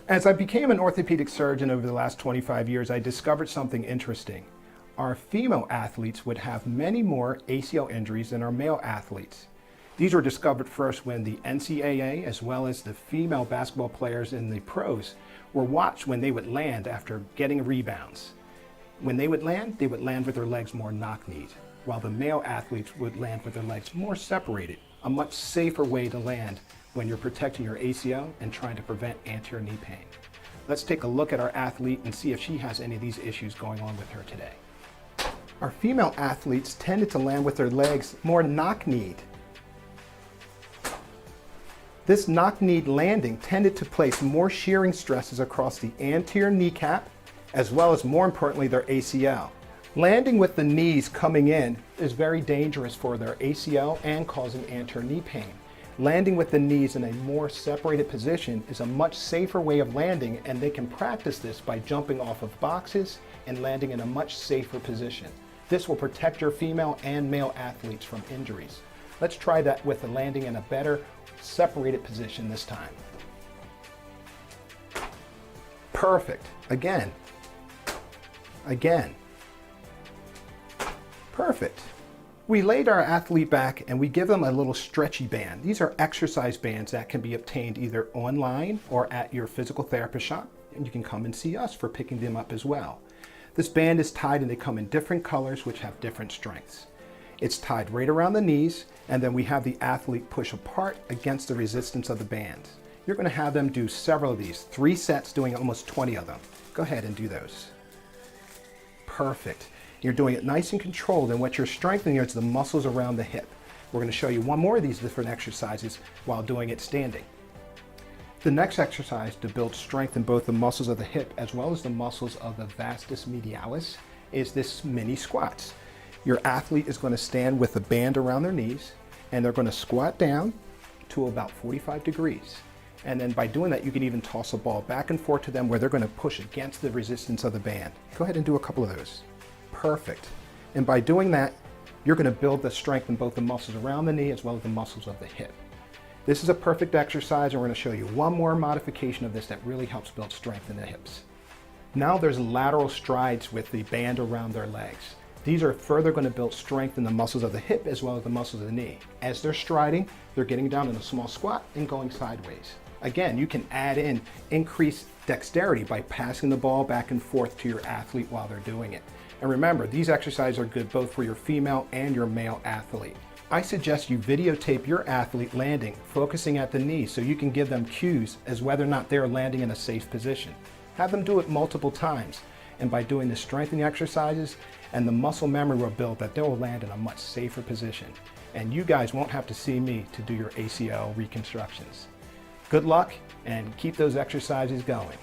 As I became an orthopedic surgeon over the last 25 years, I discovered something interesting. Our female athletes would have many more ACL injuries than our male athletes. These were discovered first when the NCAA, as well as the female basketball players in the pros, were watched when they would land after getting rebounds. When they would land with their legs more knock-kneed, while the male athletes would land with their legs more separated, a much safer way to land when you're protecting your ACL and trying to prevent anterior knee pain. Let's take a look at our athlete and see if she has any of these issues going on with her today. Our female athletes tended to land with their legs more knock-kneed. This knock-kneed landing tended to place more shearing stresses across the anterior kneecap, as well as, more importantly, their ACL. Landing with the knees coming in is very dangerous for their ACL and causing anterior knee pain. Landing with the knees in a more separated position is a much safer way of landing, and they can practice this by jumping off of boxes and landing in a much safer position. This will protect your female and male athletes from injuries. Let's try that with the landing in a better separated position this time. Perfect. Again. Again. Perfect. We laid our athlete back and we give them a little stretchy band. These are exercise bands that can be obtained either online or at your physical therapist shop, and you can come and see us for picking them up as well. This band is tied and they come in different colors which have different strengths. It's tied right around the knees, and then we have the athlete push apart against the resistance of the band. You're going to have them do several of these, 3 sets doing almost 20 of them. Go ahead and do those. Perfect. You're doing it nice and controlled, and what you're strengthening is the muscles around the hip. We're going to show you one more of these different exercises while doing it standing. The next exercise to build strength in both the muscles of the hip as well as the muscles of the vastus medialis is this mini squats. Your athlete is going to stand with a band around their knees, and they're going to squat down to about 45 degrees. And then by doing that, you can even toss a ball back and forth to them where they're going to push against the resistance of the band. Go ahead and do a couple of those. Perfect. And by doing that, you're going to build the strength in both the muscles around the knee as well as the muscles of the hip. This is a perfect exercise, and we're going to show you one more modification of this that really helps build strength in the hips. Now there's lateral strides with the band around their legs. These are further going to build strength in the muscles of the hip as well as the muscles of the knee. As they're striding, they're getting down in a small squat and going sideways. Again, you can add in increased dexterity by passing the ball back and forth to your athlete while they're doing it. And remember, these exercises are good both for your female and your male athlete. I suggest you videotape your athlete landing, focusing at the knee, so you can give them cues as whether or not they're landing in a safe position. Have them do it multiple times, and by doing the strengthening exercises and the muscle memory will build that they will land in a much safer position. And you guys won't have to see me to do your ACL reconstructions. Good luck, and keep those exercises going.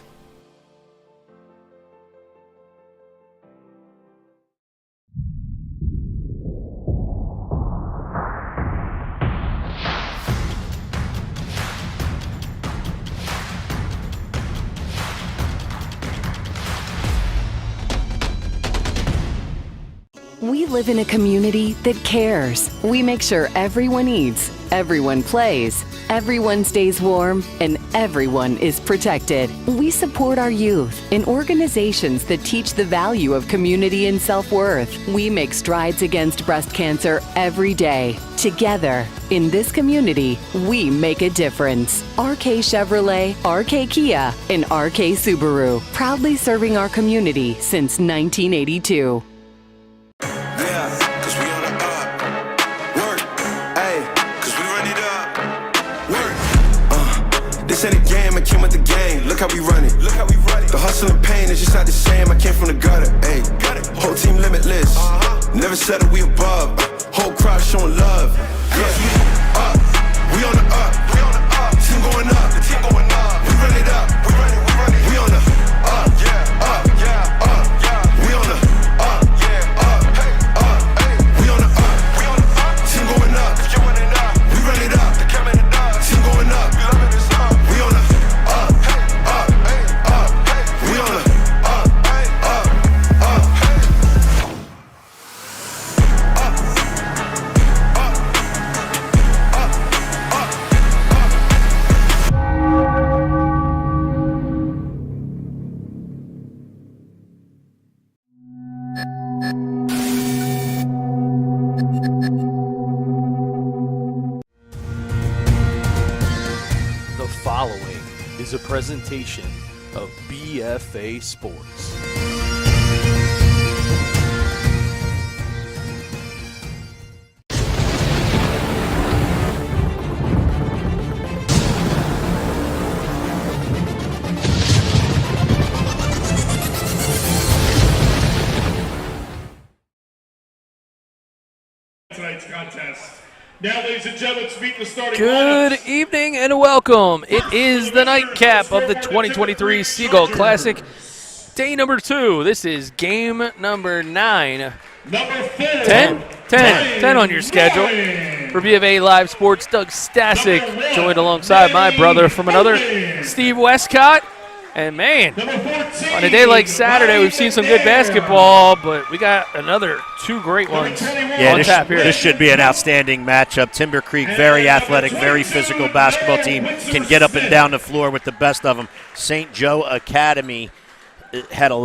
We live in a community that cares. We make sure everyone eats, everyone plays, everyone stays warm, and everyone is protected. We support our youth in organizations that teach the value of community and self-worth. We make strides against breast cancer every day. Together, in this community, we make a difference. RK Chevrolet, RK Kia, and RK Subaru, proudly serving our community since 1982. This ain't a game, I came with the game. Look how we run it. The hustle and pain is just not the same. I came from the gutter. Ayy, whole team limitless. Never settle, we above. Whole crowd showing love. Yeah, up. We on the up. Team going up. We run it up. We on the up. Up. We on the up. We on the up. Team going up. We run it up. Team going up. We on the up. We on the is a presentation of BFA Sports. Tonight's contest. Now, ladies and gentlemen, to meet the starting Good lineups. evening and welcome. It is the nightcap of the 2023 Seagull Classic, day number 2. This is game number 9. Number 4. 10 on your schedule. For BFA Live Sports, Doug Stasic, joined alongside my brother from another, Steve Westcott. And man, on a day like Saturday, we've seen some good basketball, but we got another 2 great ones on tap here. This should be an outstanding matchup. Timber Creek, very athletic, very physical basketball team, can get up and down the floor with the best of them. St. Joe Academy has had a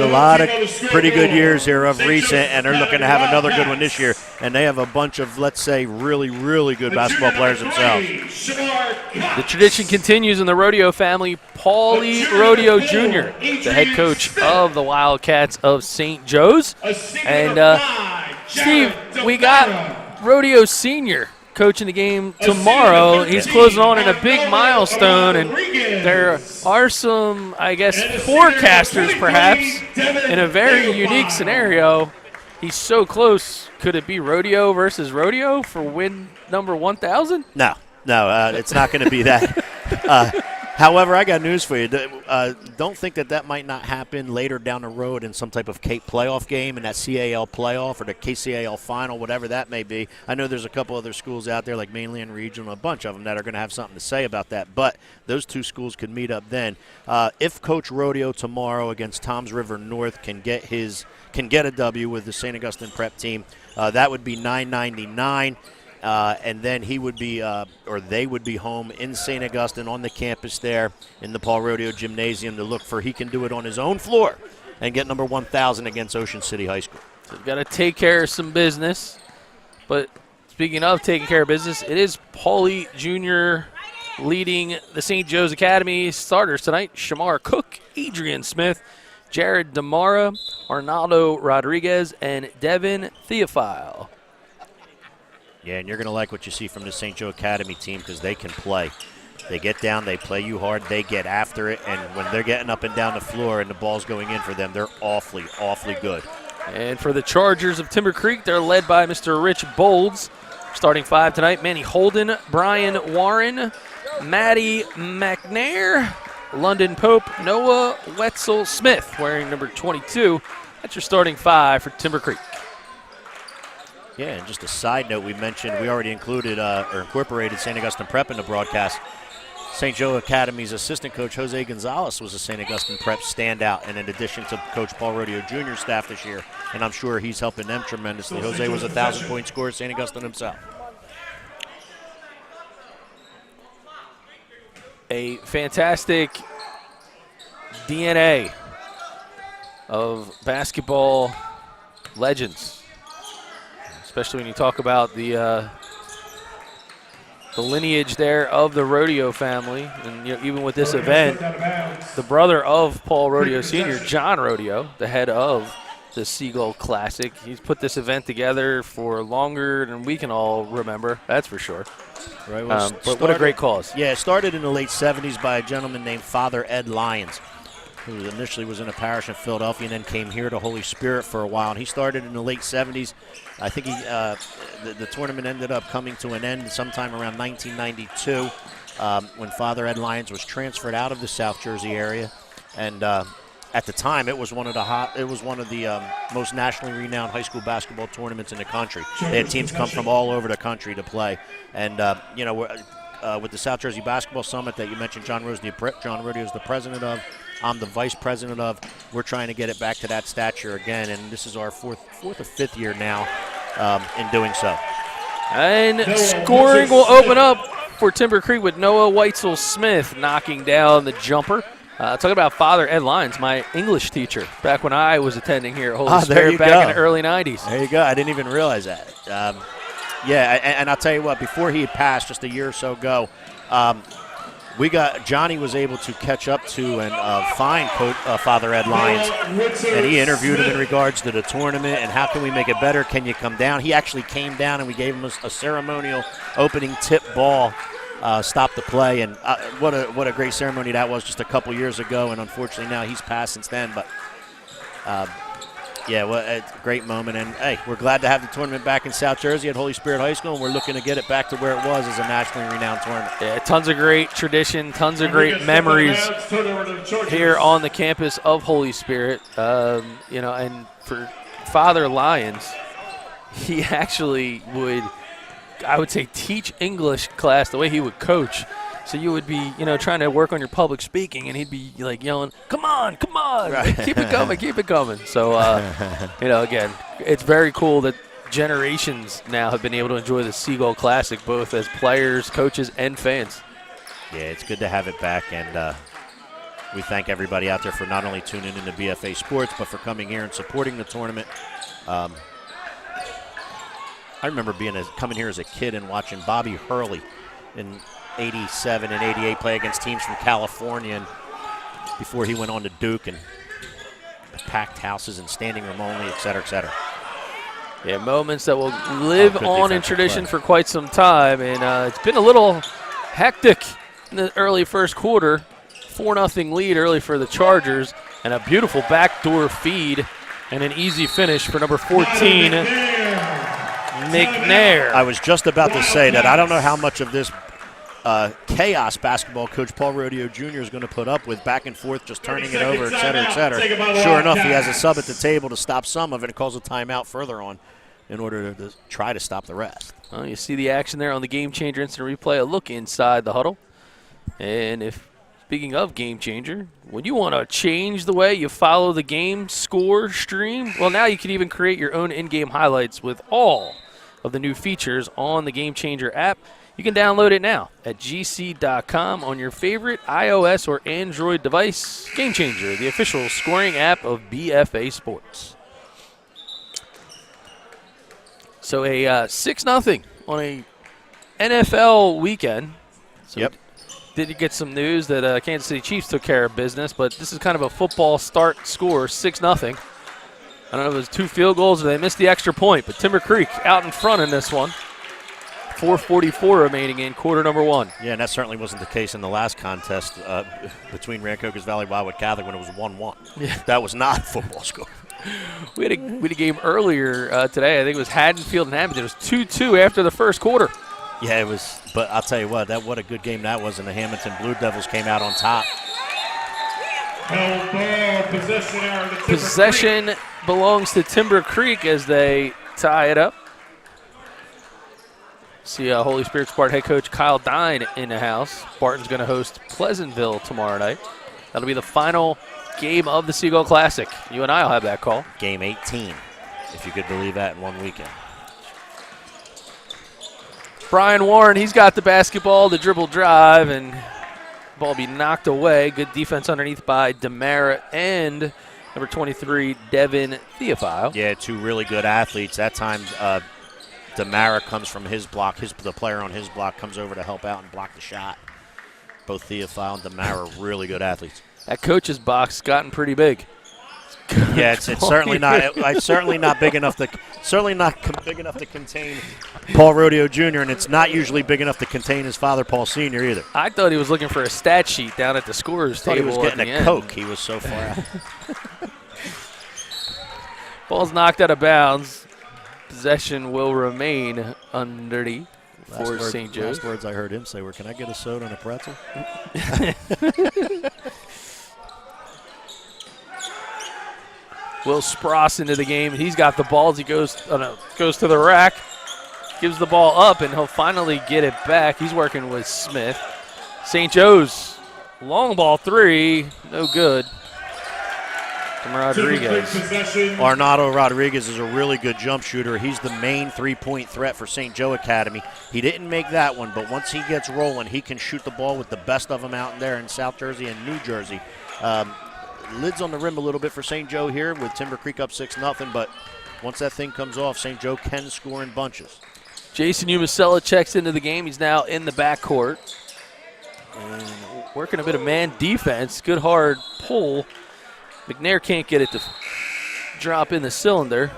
lot of pretty good years here of recent, and they're looking to have another good one this year. And they have a bunch of, let's say, really, really good basketball players themselves. The tradition continues in the rodeo family. Paulie Rodeo Jr., the head coach of the Wildcats of St. Joe's. And Steve, we got Rodeo Senior coaching the game tomorrow. He's closing on in a big milestone, and there are some, I guess, forecasters perhaps in a very unique scenario. He's so close. Could it be rodeo versus rodeo for win number 1,000? No, it's not going to be that. However, I got news for you. Don't think that might not happen later down the road in some type of Cape playoff game, in that CAL playoff or the KCAL final, whatever that may be. I know there's a couple other schools out there like Mainland Regional, a bunch of them that are going to have something to say about that. But those 2 schools could meet up then. If Coach Rodeo tomorrow against Toms River North can get a W with the St. Augustine Prep team, that would be $9.99. And then he would be, or they would be home in St. Augustine on the campus there in the Paul Rodeo Gymnasium to look for he can do it on his own floor and get number 1,000 against Ocean City High School. So we've got to take care of some business. But speaking of taking care of business, it is Paulie Jr. leading the St. Joe's Academy starters tonight. Shamar Cook, Adrian Smith, Jared Demara, Arnaldo Rodriguez, and Devin Theophile. Yeah, and you're going to like what you see from the St. Joe Academy team because they can play. They get down, they play you hard, they get after it, and when they're getting up and down the floor and the ball's going in for them, they're awfully, awfully good. And for the Chargers of Timber Creek, they're led by Mr. Rich Bolds. Starting 5 tonight, Manny Holden, Brian Warren, Maddie McNair, London Pope, Noah Wetzel Smith, wearing number 22. That's your starting 5 for Timber Creek. Yeah, and just a side note, we already included or incorporated St. Augustine Prep in the broadcast. St. Joe Academy's assistant coach, Jose Gonzalez, was a St. Augustine Prep standout, and in addition to Coach Paul Rodeo Jr.'s staff this year, and I'm sure he's helping them tremendously. Jose was a 1,000-point scorer at St. Augustine himself. A fantastic DNA of basketball legends, especially when you talk about the lineage there of the rodeo family. And even with this event, the brother of Paul Rodeo Sr., John Rodeo, the head of the Seagull Classic, he's put this event together for longer than we can all remember, that's for sure. Right. Well, but what a great cause. Yeah, it started in the late 70s by a gentleman named Father Ed Lyons, who initially was in a parish in Philadelphia and then came here to Holy Spirit for a while. And he started in the late 70s. I think the tournament ended up coming to an end sometime around 1992 when Father Ed Lyons was transferred out of the South Jersey area. And at the time, it was one of the most nationally renowned high school basketball tournaments in the country. They had teams come from all over the country to play. And, with the South Jersey Basketball Summit that you mentioned, John Rodeo is the president of. I'm the vice president of. We're trying to get it back to that stature again, and this is our fourth or fifth year now in doing so. And scoring will open up for Timber Creek with Noah Weitzel Smith knocking down the jumper. Talking about Father Ed Lyons, my English teacher, back when I was attending here at Holy Spirit back in the early 90s. There you go. I didn't even realize that. And I'll tell you what, before he had passed just a year or so ago, Johnny was able to catch up to and find Father Ed Lyons, and he interviewed him in regards to the tournament and how can we make it better. Can you come down? He actually came down, and we gave him a ceremonial opening tip ball, stop the play, and what a great ceremony that was just a couple years ago. And unfortunately now he's passed since then, but. Yeah, well, it's a great moment, and hey, we're glad to have the tournament back in South Jersey at Holy Spirit High School, and we're looking to get it back to where it was as a nationally renowned tournament. Yeah, tons of great tradition, tons of great memories here on the campus of Holy Spirit. And for Father Lyons, he actually would, I would say, teach English class the way he would coach. So you would be, trying to work on your public speaking, and he'd be like yelling, "Come on, come on, right. Keep it coming, keep it coming." So, again, it's very cool that generations now have been able to enjoy the Seagull Classic, both as players, coaches, and fans. Yeah, it's good to have it back, and we thank everybody out there for not only tuning into BFA Sports, but for coming here and supporting the tournament. I remember coming here as a kid and watching Bobby Hurley in 87 and 88 play against teams from California, and before he went on to Duke, and packed houses and standing room only, et cetera, et cetera. Yeah, moments that will live on in tradition for quite some time, and it's been a little hectic in the early first quarter. 4-0 lead early for the Chargers, and a beautiful backdoor feed and an easy finish for number 14, McNair. I was just about to say that I don't know how much of this chaos basketball coach Paul Rodeo Jr. is going to put up with, back and forth, just turning it over, et cetera, et cetera. Sure enough, he has a sub at the table to stop some of it and calls a timeout further on in order to try to stop the rest. Well, you see the action there on the Game Changer instant replay, a look inside the huddle. And speaking of Game Changer, when you want to change the way you follow the game score stream, well, now you can even create your own in-game highlights with all of the new features on the Game Changer app. You can download it now at gc.com on your favorite iOS or Android device. Game Changer, the official scoring app of BFA Sports. So a 6-0 on a NFL weekend. So yep. Did get some news that Kansas City Chiefs took care of business, but this is kind of a football start score, 6-0. I don't know if it was 2 field goals or they missed the extra point, but Timber Creek out in front in this one. 4:44 remaining in quarter number 1. Yeah, and that certainly wasn't the case in the last contest between Rancocas Valley Wildwood Catholic when it was 1-1. Yeah. That was not a football score. We had a game earlier today. I think it was Haddonfield and Hamilton. It was 2-2 after the first quarter. Yeah, it was. But I'll tell you what a good game that was, and the Hamilton Blue Devils came out on top. Possession belongs to Timber Creek as they tie it up. See Holy Spirit Spartan head coach Kyle Dine in the house. Spartan's going to host Pleasantville tomorrow night. That'll be the final game of the Seagull Classic. You and I will have that call. Game 18, if you could believe that, in one weekend. Brian Warren, he's got the basketball, the dribble drive, and ball be knocked away. Good defense underneath by Demara and number 23, Devin Theophile. Yeah, 2 really good athletes. That time, Demara comes from his block. The player on his block comes over to help out and block the shot. Both Theophile and Demara are really good athletes. That coach's box gotten pretty big. Yeah, it's certainly not. It's certainly not big enough to. Certainly not big enough to contain Paul Rodeo Jr. and it's not usually big enough to contain his father Paul Sr. either. I thought he was looking for a stat sheet down at the scorer's table. He was getting a Coke. He was so far out. Ball's knocked out of bounds. Possession will remain underneath for St. Joe's. Last words I heard him say were, "Can I get a soda and a pretzel?" Will Spross into the game. He's got the ball as he goes to the rack, gives the ball up, and he'll finally get it back. He's working with Smith. St. Joe's long ball 3, no good. From Rodriguez. Arnado Rodriguez is a really good jump shooter. He's the main 3-point threat for St. Joe Academy. He didn't make that one, but once he gets rolling, he can shoot the ball with the best of them out there in South Jersey and New Jersey. Lids on the rim a little bit for St. Joe here with Timber Creek up 6-0, but once that thing comes off, St. Joe can score in bunches. Jason Umasella checks into the game. He's now in the backcourt. And working a bit of man defense. Good hard pull. McNair can't get it to drop in the cylinder.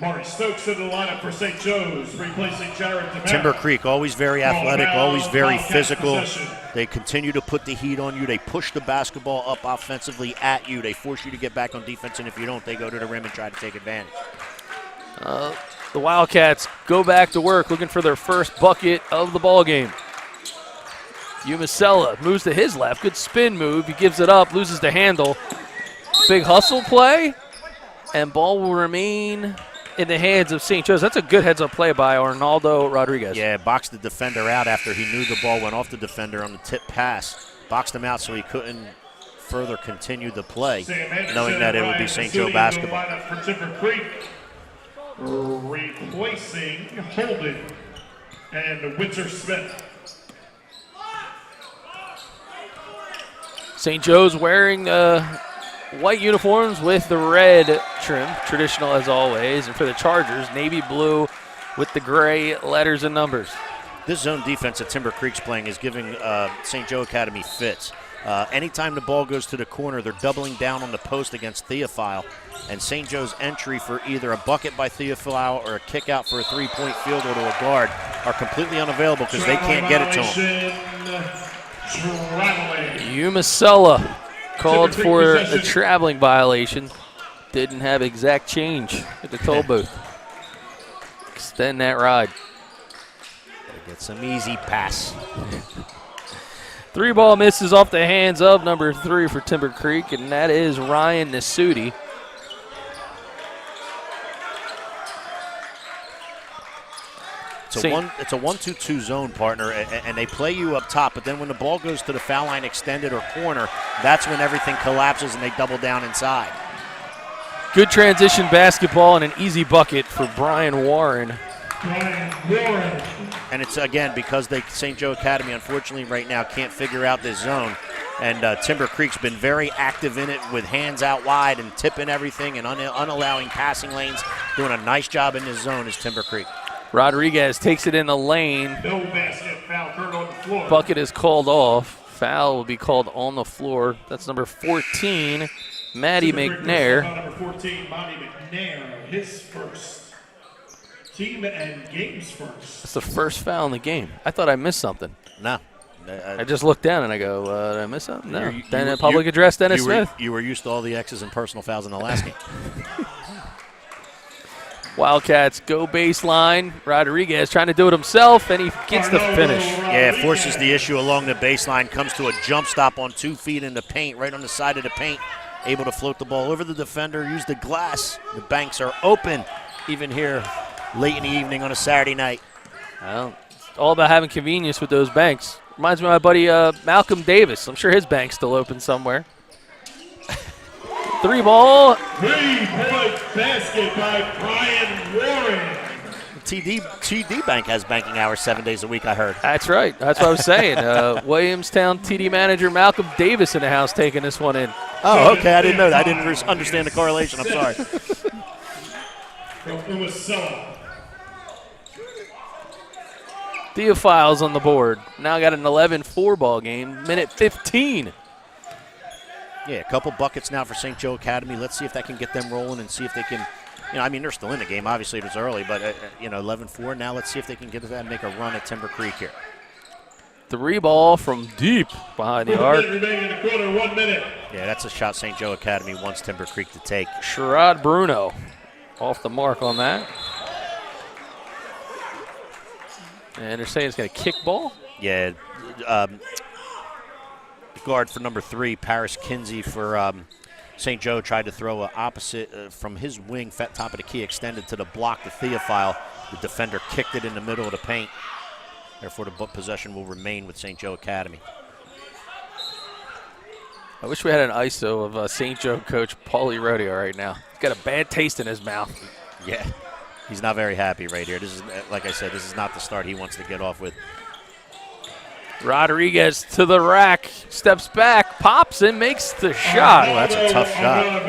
Maury Stokes in the lineup for St. Joe's, replacing Jared DeMera. Timber Creek, always very athletic, always very Wildcats physical. possession. They continue to put the heat on you. They push the basketball up offensively at you. They force you to get back on defense, and if you don't, they go to the rim and try to take advantage. The Wildcats go back to work, looking for their first bucket of the ball game. Umasella moves to his left. Good spin move. He gives it up, loses the handle. Big hustle play, and ball will remain in the hands of St. Joe's. That's a good heads-up play by Arnaldo Rodriguez. Yeah, boxed the defender out after he knew the ball went off the defender on the tip pass. Boxed him out so he couldn't further continue the play, knowing that it would be St. Joe basketball. For Timber Creek, replacing Holden and Winter Smith. St. Joe's wearing white uniforms with the red trim, traditional as always. And for the Chargers, navy blue with the gray letters and numbers. This zone defense that Timber Creek's playing is giving St. Joe Academy fits. Anytime the ball goes to the corner, they're doubling down on the post against Theophile. And St. Joe's entry for either a bucket by Theophile or a kick out for a three-point field goal to a guard are completely unavailable because they can't get it to him. Umasella called for a traveling violation. Didn't have exact change at the toll booth. Extend that ride. Get some easy pass. Three ball misses off the hands of number 3 for Timber Creek, and that is Ryan Nasuti. It's a 1-2-2 zone, partner, and they play you up top, but then when the ball goes to the foul line extended or corner, that's when everything collapses and they double down inside. Good transition basketball and an easy bucket for Brian Warren. And it's, again, because St. Joe Academy, unfortunately, right now can't figure out this zone. And Timber Creek's been very active in it with hands out wide and tipping everything and unallowing passing lanes. Doing a nice job in this zone is Timber Creek. Rodriguez takes it in the lane. No basket, foul occurred on the floor. Bucket is called off. Foul will be called on the floor. That's number 14, Maddie McNair. Number 14, Maddie McNair, his first. Team and games first. That's the first foul in the game. I thought I missed something. No. I just looked down and I go, did I miss something? No. Then a public address, Dennis Smith. You were used to all the X's and personal fouls in the last game. Wildcats go baseline. Rodriguez trying to do it himself, and he gets the finish. Yeah, forces the issue along the baseline, comes to a jump stop on 2 feet in the paint, right on the side of the paint, able to float the ball over the defender, use the glass. The banks are open, even here late in the evening on a Saturday night. Well, it's all about having convenience with those banks. Reminds me of my buddy Malcolm Davis. I'm sure his bank's still open somewhere. 3 ball. 3-point basket by Brian Warren. TD Bank has banking hours 7 days a week, I heard. That's right. That's what I was saying. Williamstown TD manager Malcolm Davis in the house taking this one in. Oh, okay. I didn't know that. I didn't understand the correlation. I'm sorry. From Umasella. Theophile's on the board. Now got an 11-4 ball game. Minute 15. Yeah, a couple buckets now for St. Joe Academy. Let's see if that can get them rolling and see if they can, they're still in the game. Obviously, it was early, but, 11-4. Now let's see if they can get that and make a run at Timber Creek here. 3 ball from deep behind the arc. Remaining in the quarter, 1 minute. Yeah, that's a shot St. Joe Academy wants Timber Creek to take. Sherrod Bruno off the mark on that. And they're saying it's going to kick ball? Yeah. Guard for number 3, Paris Kinsey for St. Joe, tried to throw an opposite from his wing, top of the key, extended to the block to Theophile. The defender kicked it in the middle of the paint. Therefore, the possession will remain with St. Joe Academy. I wish we had an ISO of St. Joe coach Paulie Rodeo right now. He's got a bad taste in his mouth. Yeah, he's not very happy right here. This is, like I said, this is not the start he wants to get off with. Rodriguez to the rack, steps back, pops and makes the shot. Oh, that's a tough shot.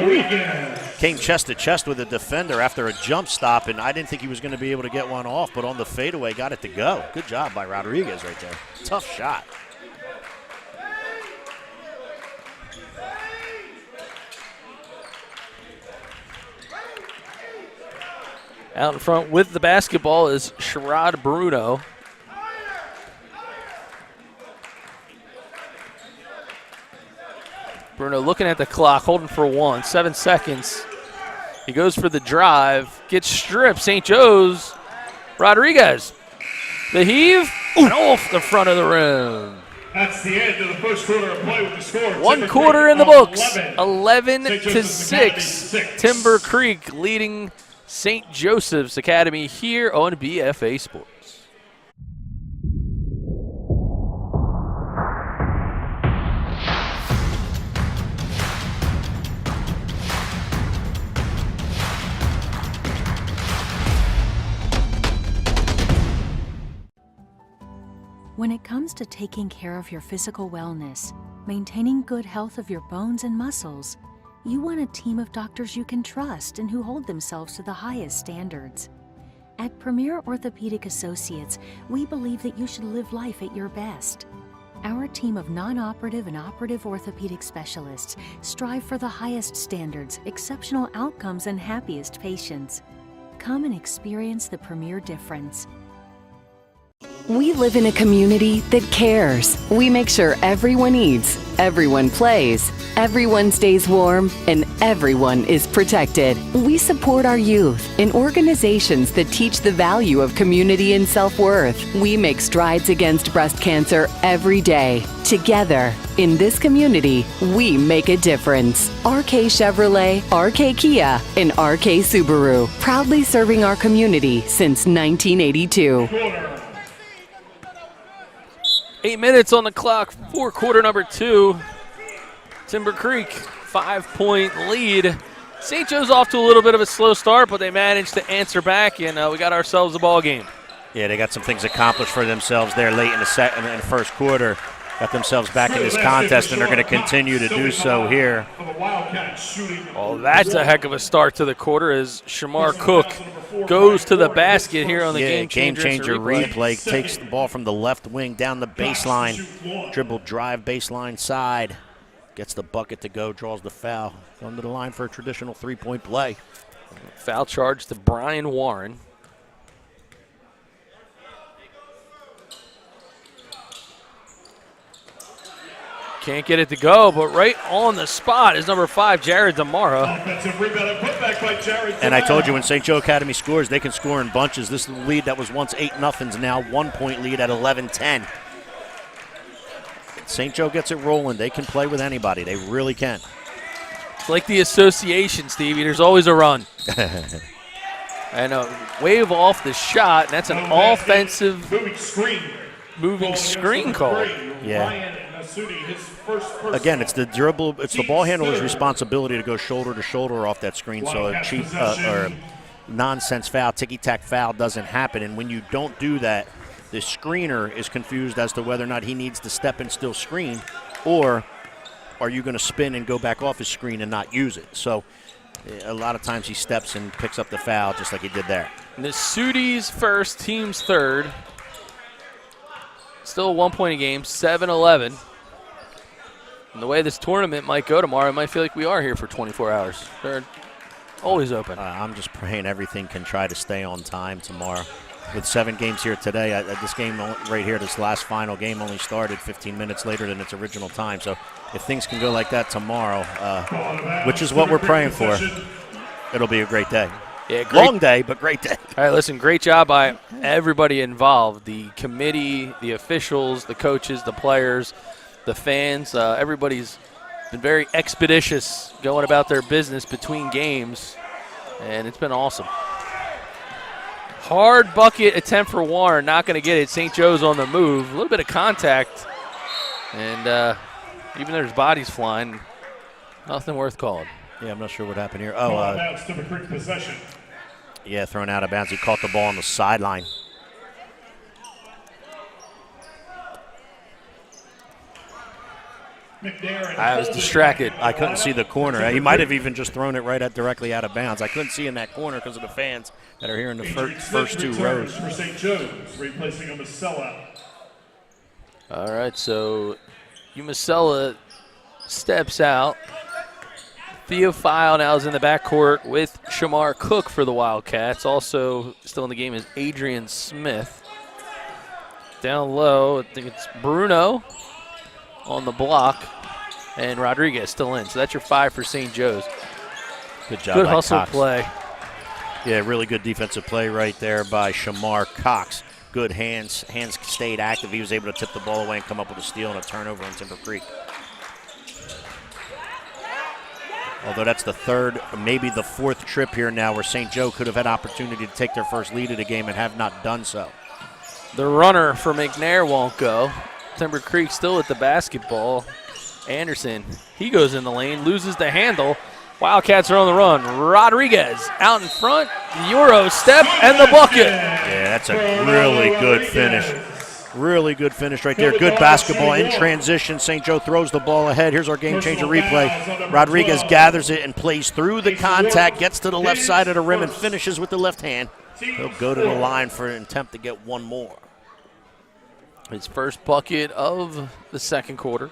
came chest to chest with a defender after a jump stop, and I didn't think he was going to be able to get one off, but on the fadeaway, got it to go. Good job by Rodriguez right there. Tough shot. Out in front with the basketball is Sherrod Bruno. Bruno looking at the clock, holding for 1, 7 seconds. He goes for the drive, gets stripped. St. Joe's, Rodriguez. The heave, and off the front of the rim. That's the end of the first quarter of play with the score. 1 quarter in the books, 11 to 6. Timber Creek leading St. Joseph's Academy here on BFA Sports. When it comes to taking care of your physical wellness, maintaining good health of your bones and muscles, you want a team of doctors you can trust and who hold themselves to the highest standards. At Premier Orthopedic Associates, we believe that you should live life at your best. Our team of non-operative and operative orthopedic specialists strive for the highest standards, exceptional outcomes, and happiest patients. Come and experience the Premier difference. We live in a community that cares. We make sure everyone eats, everyone plays, everyone stays warm, and everyone is protected. We support our youth in organizations that teach the value of community and self-worth. We make strides against breast cancer every day. Together, in this community, we make a difference. RK Chevrolet, RK Kia, and RK Subaru, proudly serving our community since 1982. 8 minutes on the clock for quarter number 2. Timber Creek, 5-point lead. St. Joe's off to a little bit of a slow start, but they managed to answer back, and we got ourselves a ball game. Yeah, they got some things accomplished for themselves there late in the first quarter. Got themselves back in this contest, and they're going to continue to do so here. Oh, that's a heck of a start to the quarter as Shamar Cook goes to the basket here on the game changer replay. Takes the ball from the left wing down the baseline, dribble drive baseline side, gets the bucket to go, draws the foul. Going to the line for a traditional three-point play. Foul charge to Brian Warren. Can't get it to go, but right on the spot is number 5, Jared Demara. And I told you when St. Joe Academy scores, they can score in bunches. This is the lead that was once 8-0 is now 1-point lead at 11-10. St. Joe gets it rolling. They can play with anybody. They really can. It's like the association, Stevie. There's always a run. And a wave off the shot, and that's an offensive moving screen call. Yeah. Again, it's the dribble. It's the ball handler's responsibility to go shoulder to shoulder off that screen, so a cheap or a nonsense foul, ticky-tack foul doesn't happen. And when you don't do that, the screener is confused as to whether or not he needs to step and still screen, or are you going to spin and go back off his screen and not use it? So a lot of times he steps and picks up the foul just like he did there. Nasudi's first, team's third. Still a 1-point game, 7-11. And the way this tournament might go tomorrow, it might feel like we are here for 24 hours. They're always open. I'm just praying everything can try to stay on time tomorrow. With 7 games here today, this game right here, this last final game only started 15 minutes later than its original time. So if things can go like that tomorrow, which is what we're praying for, it'll be a great day. Yeah, long day, but great day. All right, listen, great job by everybody involved, the committee, the officials, the coaches, the players, the fans. Everybody's been very expeditious going about their business between games, and it's been awesome. Hard bucket attempt for Warren, not going to get it. St. Joe's on the move. A little bit of contact, and even there's bodies flying, nothing worth calling. Yeah, I'm not sure what happened here. Possession. Yeah, thrown out of bounds. He caught the ball on the sideline. I was distracted. I couldn't see the corner. He might have even just thrown it right directly out of bounds. I couldn't see in that corner because of the fans that are here in the first two rows. For St. Joe's, replacing a Masella. All right, so Umasella steps out. Theophile now is in the backcourt with Shamar Cook for the Wildcats. Also still in the game is Adrian Smith. Down low, I think it's Bruno on the block, and Rodriguez still in. So that's your 5 for St. Joe's. Good job Good by hustle Cox. play. Yeah, really good defensive play right there by Shamar Cox. Good hands. Hands stayed active. He was able to tip the ball away and come up with a steal and a turnover on Timber Creek. Although that's the third, maybe the fourth trip here now where St. Joe could have had opportunity to take their first lead of the game and have not done so. The runner for McNair won't go. Timber Creek still at the basketball. Anderson, he goes in the lane, loses the handle. Wildcats are on the run. Rodriguez out in front, the Euro step, and the bucket. Yeah, that's a really good finish. Really good finish right there. Good basketball in transition. St. Joe throws the ball ahead. Here's our game changer replay. Rodriguez gathers it and plays through the contact, gets to the left side of the rim and finishes with the left hand. He'll go to the line for an attempt to get one more. His first bucket of the second quarter.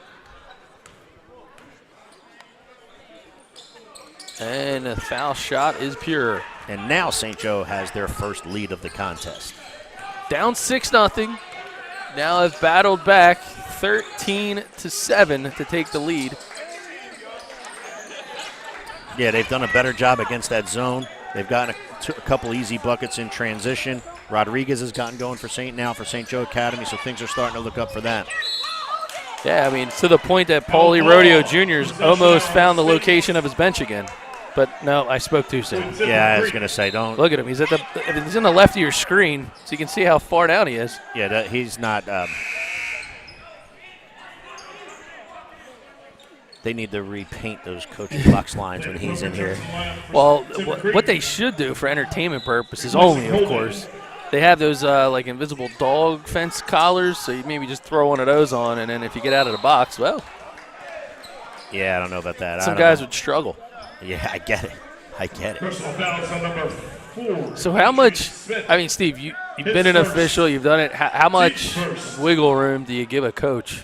And a foul shot is pure. And now St. Joe has their first lead of the contest. Down 6-0. Now have battled back 13-7 to take the lead. Yeah, they've done a better job against that zone. They've gotten a couple easy buckets in transition. Rodriguez has gotten going for St. Joe Academy, so things are starting to look up for that. Yeah, I mean, to the point that Paulie Rodeo Jr.'s almost found the location of his bench again. But no, I spoke too soon. Yeah, I was going to say, don't. Look at him. He's in the left of your screen, so you can see how far down he is. Yeah, he's not. They need to repaint those coaching box lines when he's in here. Well, what they should do for entertainment purposes only, of course, they have those like invisible dog fence collars, so you maybe just throw one of those on, and then if you get out of the box, well. Yeah, I don't know about that. Some guys would struggle. Yeah, I get it. Personal fouls on number 4. So how much, I mean, Steve, you've been an official, you've done it. How much wiggle room do you give a coach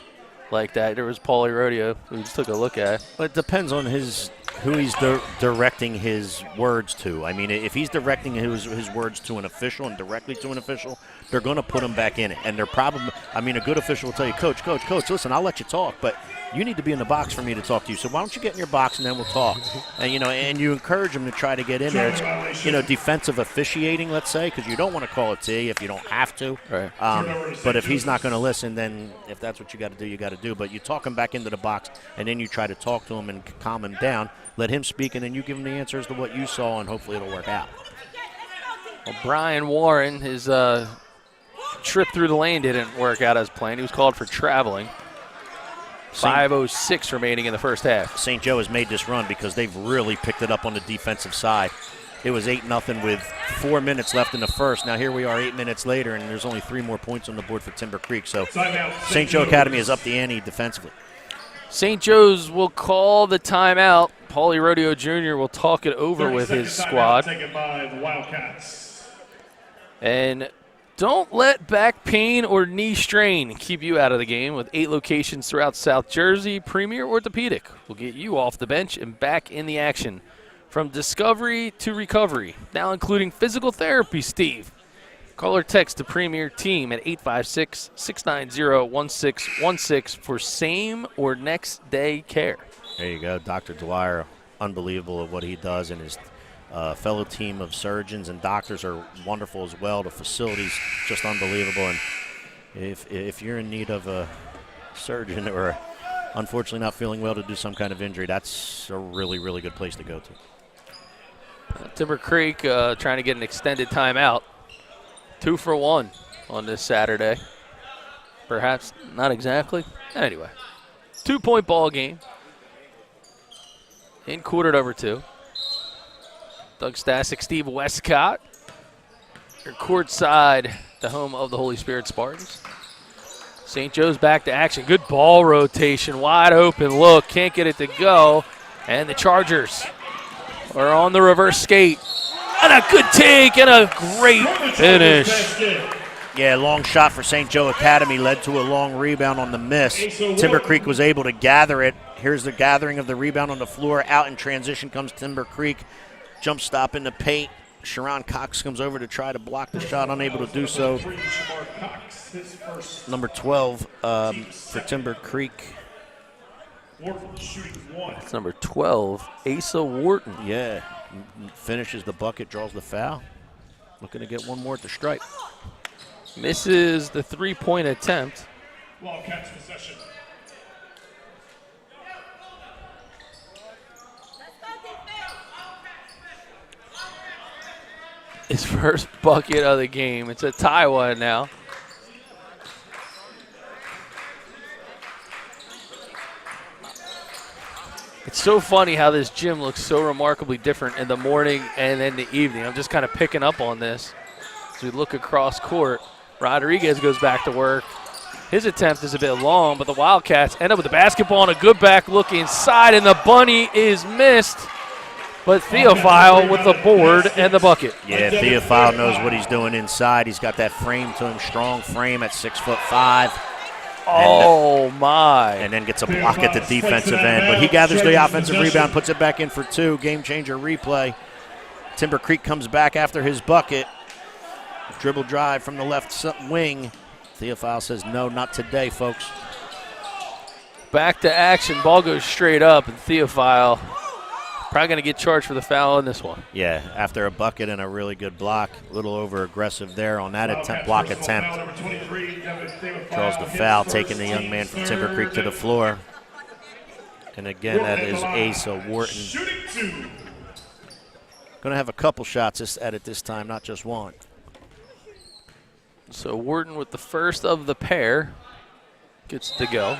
like that? There was Paulie Rodeo, who we just took a look at. But it depends on who he's directing his words to. I mean, if he's directing his words to an official and directly to an official, they're going to put him back in it. And they're probably, I mean, a good official will tell you, Coach, listen, I'll let you talk, but you need to be in the box for me to talk to you. So why don't you get in your box and then we'll talk. And, and you encourage them to try to get in there. It's, defensive officiating, let's say, because you don't want to call it T if you don't have to. Right. But if he's not going to listen, then if that's what you got to do, you got to do. But you talk him back into the box, and then you try to talk to him and calm him down. Let him speak, and then you give him the answers to what you saw, and hopefully it'll work out. Well, Brian Warren, his trip through the lane didn't work out as planned. He was called for traveling. 5:06 remaining in the first half. St. Joe has made this run because they've really picked it up on the defensive side. It was 8-0 with 4 minutes left in the first. Now here we are 8 minutes later, and there's only 3 more points on the board for Timber Creek. So St. Joe Academy is up the ante defensively. St. Joe's will call the timeout. Paulie Rodeo Jr. will talk it over with his squad. Taken by the Wildcats. And don't let back pain or knee strain keep you out of the game. With 8 locations throughout South Jersey, Premier Orthopedic will get you off the bench and back in the action. From discovery to recovery, now including physical therapy, Steve. Call or text the Premier team at 856-690-1616 for same or next day care. There you go. Dr. Dwyer, unbelievable at what he does, and his fellow team of surgeons and doctors are wonderful as well. The facility's just unbelievable. And if you're in need of a surgeon or unfortunately not feeling well to do some kind of injury, that's a really, really good place to go to. Timber Creek trying to get an extended timeout. 2 for 1 on this Saturday. Perhaps not exactly. Anyway, 2-point ball game in quarter number 2. Doug Stasic, Steve Westcott. Your court side, the home of the Holy Spirit Spartans. St. Joe's back to action. Good ball rotation, wide open look, can't get it to go. And the Chargers are on the reverse skate. And a good take and a great finish. Yeah, long shot for St. Joe Academy led to a long rebound on the miss. Timber Creek was able to gather it. Here's the gathering of the rebound on the floor. Out in transition comes Timber Creek. Jump stop in the paint. Sharon Cox comes over to try to block the shot, unable to do so. Number 12 for Timber Creek. That's number 12, Asa Wharton. Yeah, finishes the bucket, draws the foul. Looking to get one more at the stripe. Misses the three-point attempt. Wildcats possession. His first bucket of the game. It's a tie one now. It's so funny how this gym looks so remarkably different in the morning and in the evening. I'm just kind of picking up on this as we look across court. Rodriguez goes back to work. His attempt is a bit long, but the Wildcats end up with the basketball and a good back look inside, and the bunny is missed. But Theophile with the board and the bucket. Yeah, Theophile knows what he's doing inside. He's got that frame to him, strong frame at 6'5". Oh, my. And then gets a block at the defensive end. But he gathers the offensive rebound, puts it back in for two. Game changer replay. Timber Creek comes back after his bucket. Dribble drive from the left wing. Theophile says, no, not today, folks. Back to action. Ball goes straight up, and Theophile probably going to get charged for the foul in this one. Yeah, after a bucket and a really good block. A little over-aggressive there on that block attempt. Draws the foul, taking the young man from Timber Creek to the floor. And again, that is Asa Wharton. Going to have a couple shots at it this time, not just one. So Wharton with the first of the pair gets to go.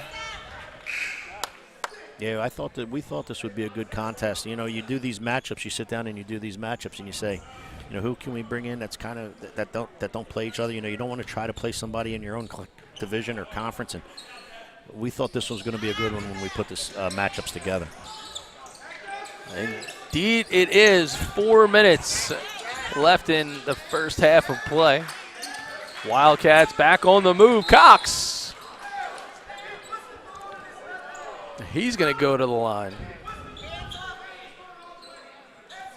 Yeah, we thought this would be a good contest. You know, you do these matchups, you sit down and you do these matchups and you say, you know, who can we bring in that's kind of that don't play each other? You know, you don't want to try to play somebody in your own division or conference, and we thought this was going to be a good one when we put this matchups together. Indeed, it is. 4 minutes left in the first half of play. Wildcats back on the move. Cox. He's going to go to the line.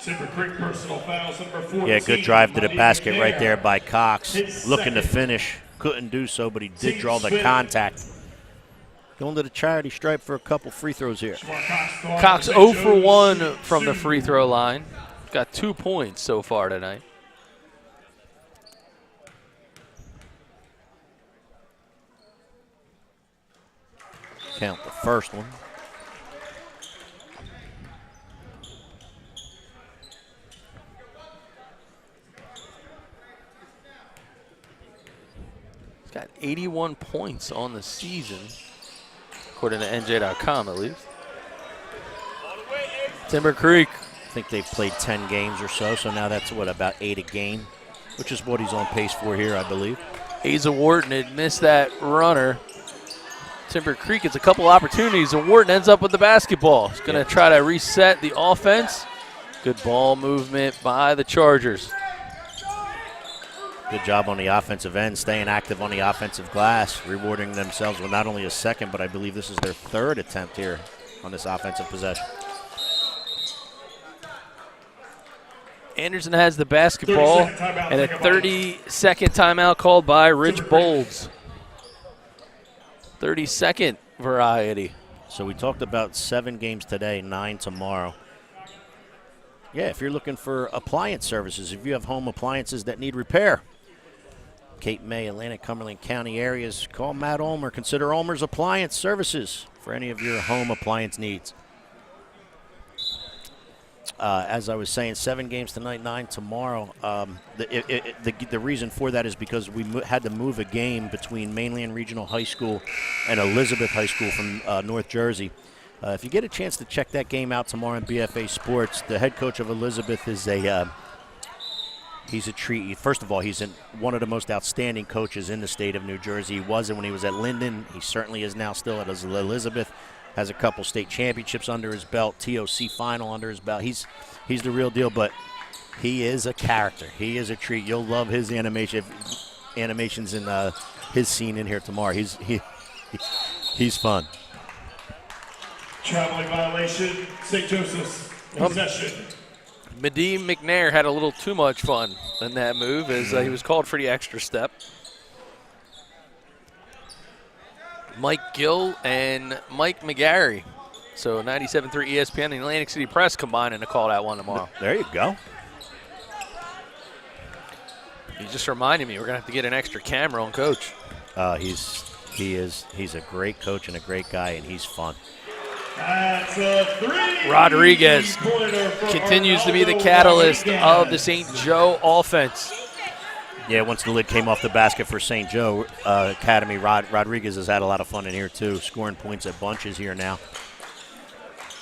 Timber Creek personal fouls, number 14. Yeah, good drive to the basket right there by Cox. Looking to finish. Couldn't do so, but he did draw the contact. Going to the charity stripe for a couple free throws here. Cox 0 for 1 from the free throw line. Got 2 points so far tonight. Count the first one. He's got 81 points on the season, according to NJ.com at least. Timber Creek. I think they've played 10 games or so, so now that's, what, about 8 a game, which is what he's on pace for here, I believe. Asa Wharton had missed that runner. Timber Creek gets a couple opportunities, and Wharton ends up with the basketball. He's going to try to reset the offense. Good ball movement by the Chargers. Good job on the offensive end, staying active on the offensive glass, rewarding themselves with not only a second, but I believe this is their third attempt here on this offensive possession. Anderson has the basketball, and a 30-second timeout called by Rich Bolds. 30-second variety. So we talked about 7 games today, 9 tomorrow. Yeah, if you're looking for appliance services, if you have home appliances that need repair, Cape May, Atlantic, Cumberland County areas, call Matt Ulmer. Consider Ulmer's Appliance Services for any of your home appliance needs. As I was saying, 7 games tonight, 9 tomorrow. The reason for that is because we had to move a game between Mainland Regional High School and Elizabeth High School from North Jersey. If you get a chance to check that game out tomorrow on BFA Sports, the head coach of Elizabeth is a He's a treat. First of all, he's one of the most outstanding coaches in the state of New Jersey. He was when he was at Linden. He certainly is now still at Elizabeth. Has a couple state championships under his belt, TOC final under his belt. He's the real deal, but he is a character. He is a treat. You'll love his animations in his scene in here tomorrow. He's fun. Traveling violation, St. Joseph's possession. Medee McNair had a little too much fun in that move as he was called for the extra step. Mike Gill and Mike McGarry. So 97.3 ESPN and Atlantic City Press combining to call that one tomorrow. There you go. You just reminded me we're going to have to get an extra camera on Coach. He's a great coach and a great guy, and he's fun. That's a 3. Rodriguez continues to be the catalyst of the St. Joe offense. Yeah, once the lid came off the basket for St. Joe Academy, Rodriguez has had a lot of fun in here too, scoring points at bunches here now.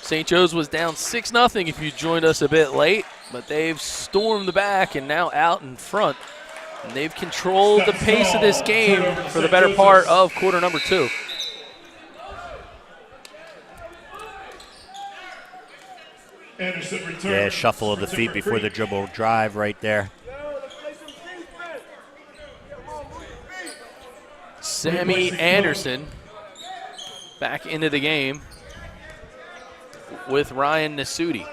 St. Joe's was down 6-0 if you joined us a bit late, but they've stormed back and now out in front. And they've controlled the pace of this game for the better part of quarter number 2. Anderson returns. Yeah, shuffle of the feet before the dribble drive right there. Sammy Anderson back into the game with Ryan Nasuti.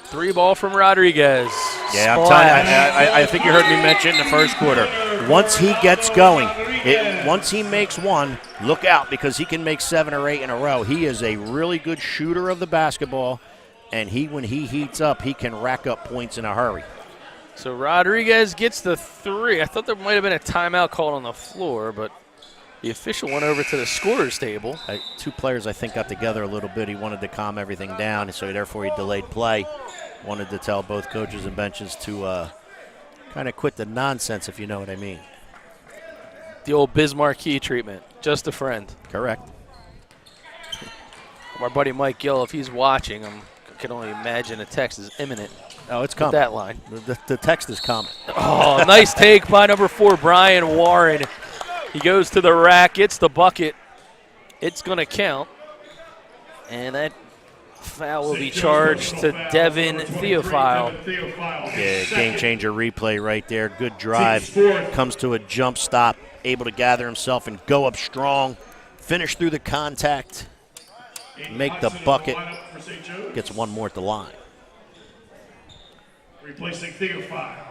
3 ball from Rodriguez. Yeah, I'm telling you, I think you heard me mention in the first quarter. Once he gets going, once he makes one, look out because he can make 7 or 8 in a row. He is a really good shooter of the basketball, and when he heats up, he can rack up points in a hurry. So Rodriguez gets the 3. I thought there might have been a timeout called on the floor, but the official went over to the scorer's table. 2 players, I think, got together a little bit. He wanted to calm everything down, so therefore he delayed play. Wanted to tell both coaches and benches to kind of quit the nonsense, if you know what I mean. The old Bismarck Key treatment. Just a friend. Correct. Our buddy Mike Gill, if he's watching, I can only imagine a text is imminent. Oh, it's coming. That line. The text is coming. Oh, nice take by number 4, Brian Warren. He goes to the rack, gets the bucket. It's going to count. And that foul will be charged to Devin Theophile. Yeah, game-changer replay right there. Good drive. Comes to a jump stop, able to gather himself and go up strong. Finish through the contact. Make the bucket. Gets one more at the line. Replacing Theophile.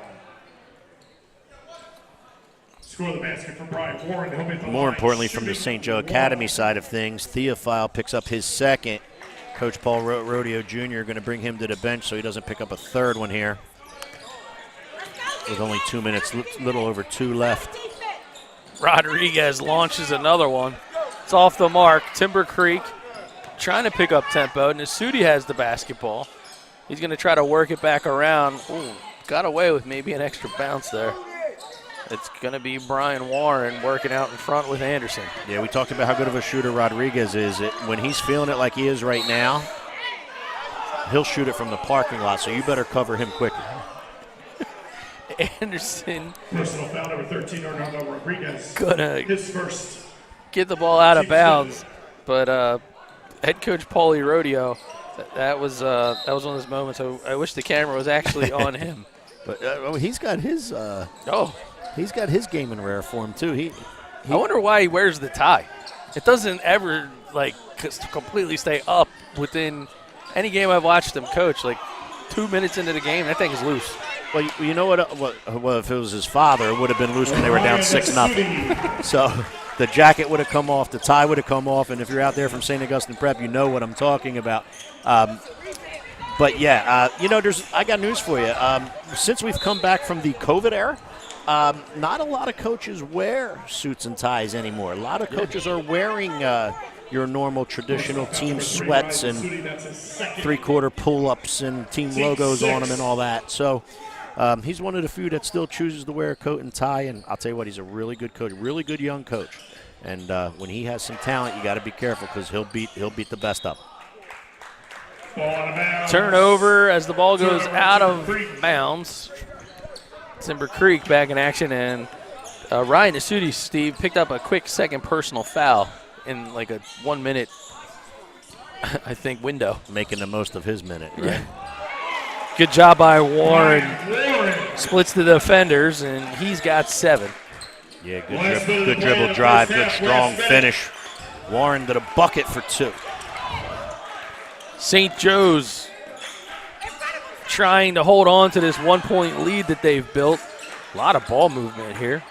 Score the basket for Brian Warren. More importantly, from the St. Joe Academy side of things, Theophile picks up his 2nd. Coach Paul Rodeo Jr. going to bring him to the bench so he doesn't pick up a 3rd one here. With only 2 minutes, little over 2 left. Rodriguez launches another one. It's off the mark. Timber Creek trying to pick up tempo. Nasuti has the basketball. He's going to try to work it back around. Ooh, got away with maybe an extra bounce there. It's going to be Brian Warren working out in front with Anderson. Yeah, we talked about how good of a shooter Rodriguez is. When he's feeling it like he is right now, he'll shoot it from the parking lot, so you better cover him quickly. Anderson. Personal foul number 13, Orlando Rodriguez. Gonna his first. Get the ball out of bounds, but head coach Paulie Rodeo, that was one of those moments. I wish the camera was actually on him. But he's got his. He's got his game in rare form too. I wonder why he wears the tie. It doesn't ever completely stay up within any game I've watched him coach. Like 2 minutes into the game, that thing is loose. Well, you know what? Well, if it was his father, it would have been loose when they were down 6-0. So the jacket would have come off, the tie would have come off, and if you're out there from St. Augustine Prep, you know what I'm talking about. But yeah, I got news for you. Since we've come back from the COVID era, not a lot of coaches wear suits and ties anymore. A lot of coaches are wearing your normal traditional team sweats and 3/4 pull-ups and team logos on them and all that. So he's one of the few that still chooses to wear a coat and tie, and I'll tell you what, he's a really good coach, really good young coach. And when he has some talent, you got to be careful because he'll beat the best up. Turnover as the ball goes out of bounds. Timber Creek back in action, and Ryan Nasuti, Steve, picked up a quick second personal foul in like a 1 minute, I think, window. Making the most of his minute, right? Yeah. Good job by Warren. Splits the defenders, and he's got 7. Yeah, good dribble drive, good strong finish. Warren to the bucket for 2. St. Joe's trying to hold on to this 1-point lead that they've built. A lot of ball movement here.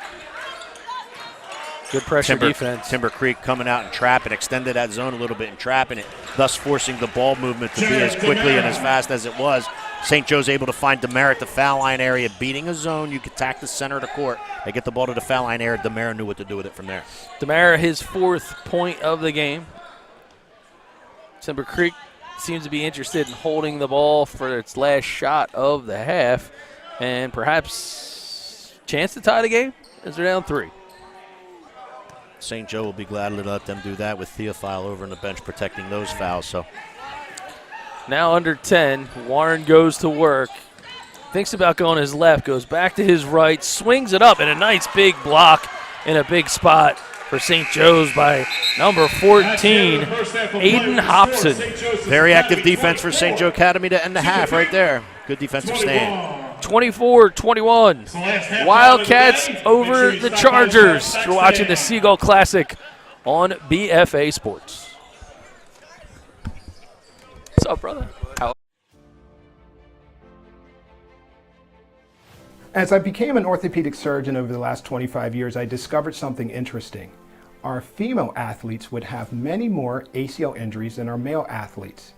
Good pressure defense. Timber Creek coming out and trapping, extended that zone a little bit and trapping it, thus forcing the ball movement to be as quickly and as fast as it was. St. Joe's able to find Demare at the foul line area, beating a zone. You can attack the center of the court. They get the ball to the foul line area. Demare knew what to do with it from there. Demare, his 4th point of the game. Timber Creek seems to be interested in holding the ball for its last shot of the half, and perhaps chance to tie the game as they're down 3. St. Joe will be glad to let them do that with Theophile over on the bench protecting those fouls. So now under 10, Warren goes to work. Thinks about going his left, goes back to his right, swings it up, and a nice big block in a big spot for St. Joe's by number 14, Aiden Hobson. Very active defense for St. Joe Academy to end the half right there. Good defensive stand. 24-21. Wildcats over the Chargers. You're watching the Seagull Classic on BFA Sports. What's up, brother? As I became an orthopedic surgeon over the last 25 years, I discovered something interesting. Our female athletes would have many more ACL injuries than our male athletes.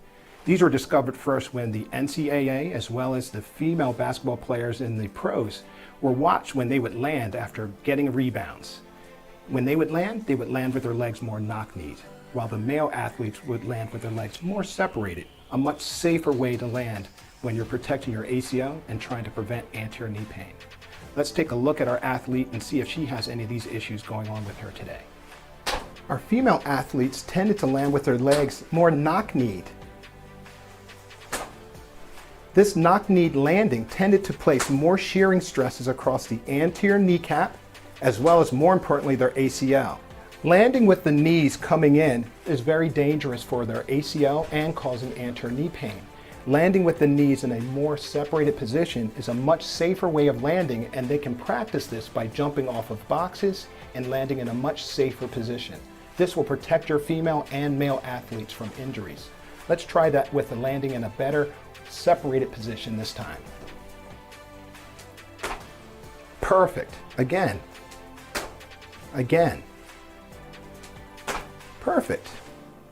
These were discovered first when the NCAA, as well as the female basketball players in the pros, were watched when they would land after getting rebounds. When they would land with their legs more knock-kneed, while the male athletes would land with their legs more separated, a much safer way to land when you're protecting your ACL and trying to prevent anterior knee pain. Let's take a look at our athlete and see if she has any of these issues going on with her today. Our female athletes tended to land with their legs more knock-kneed. This knock-kneed landing tended to place more shearing stresses across the anterior kneecap, as well as, more importantly, their ACL. Landing with the knees coming in is very dangerous for their ACL and causing anterior knee pain. Landing with the knees in a more separated position is a much safer way of landing, and they can practice this by jumping off of boxes and landing in a much safer position. This will protect your female and male athletes from injuries. Let's try that with the landing in a better separated position this time. Perfect. Again. Again. Perfect.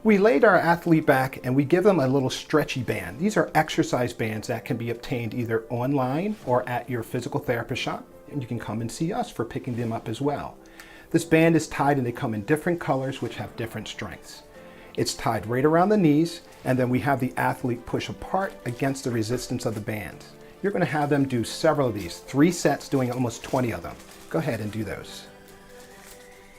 We laid our athlete back and we give them a little stretchy band. These are exercise bands that can be obtained either online or at your physical therapist shop, and you can come and see us for picking them up as well. This band is tied and they come in different colors which have different strengths. It's tied right around the knees, and then we have the athlete push apart against the resistance of the band. You're going to have them do several of these, 3 sets doing almost 20 of them. Go ahead and do those.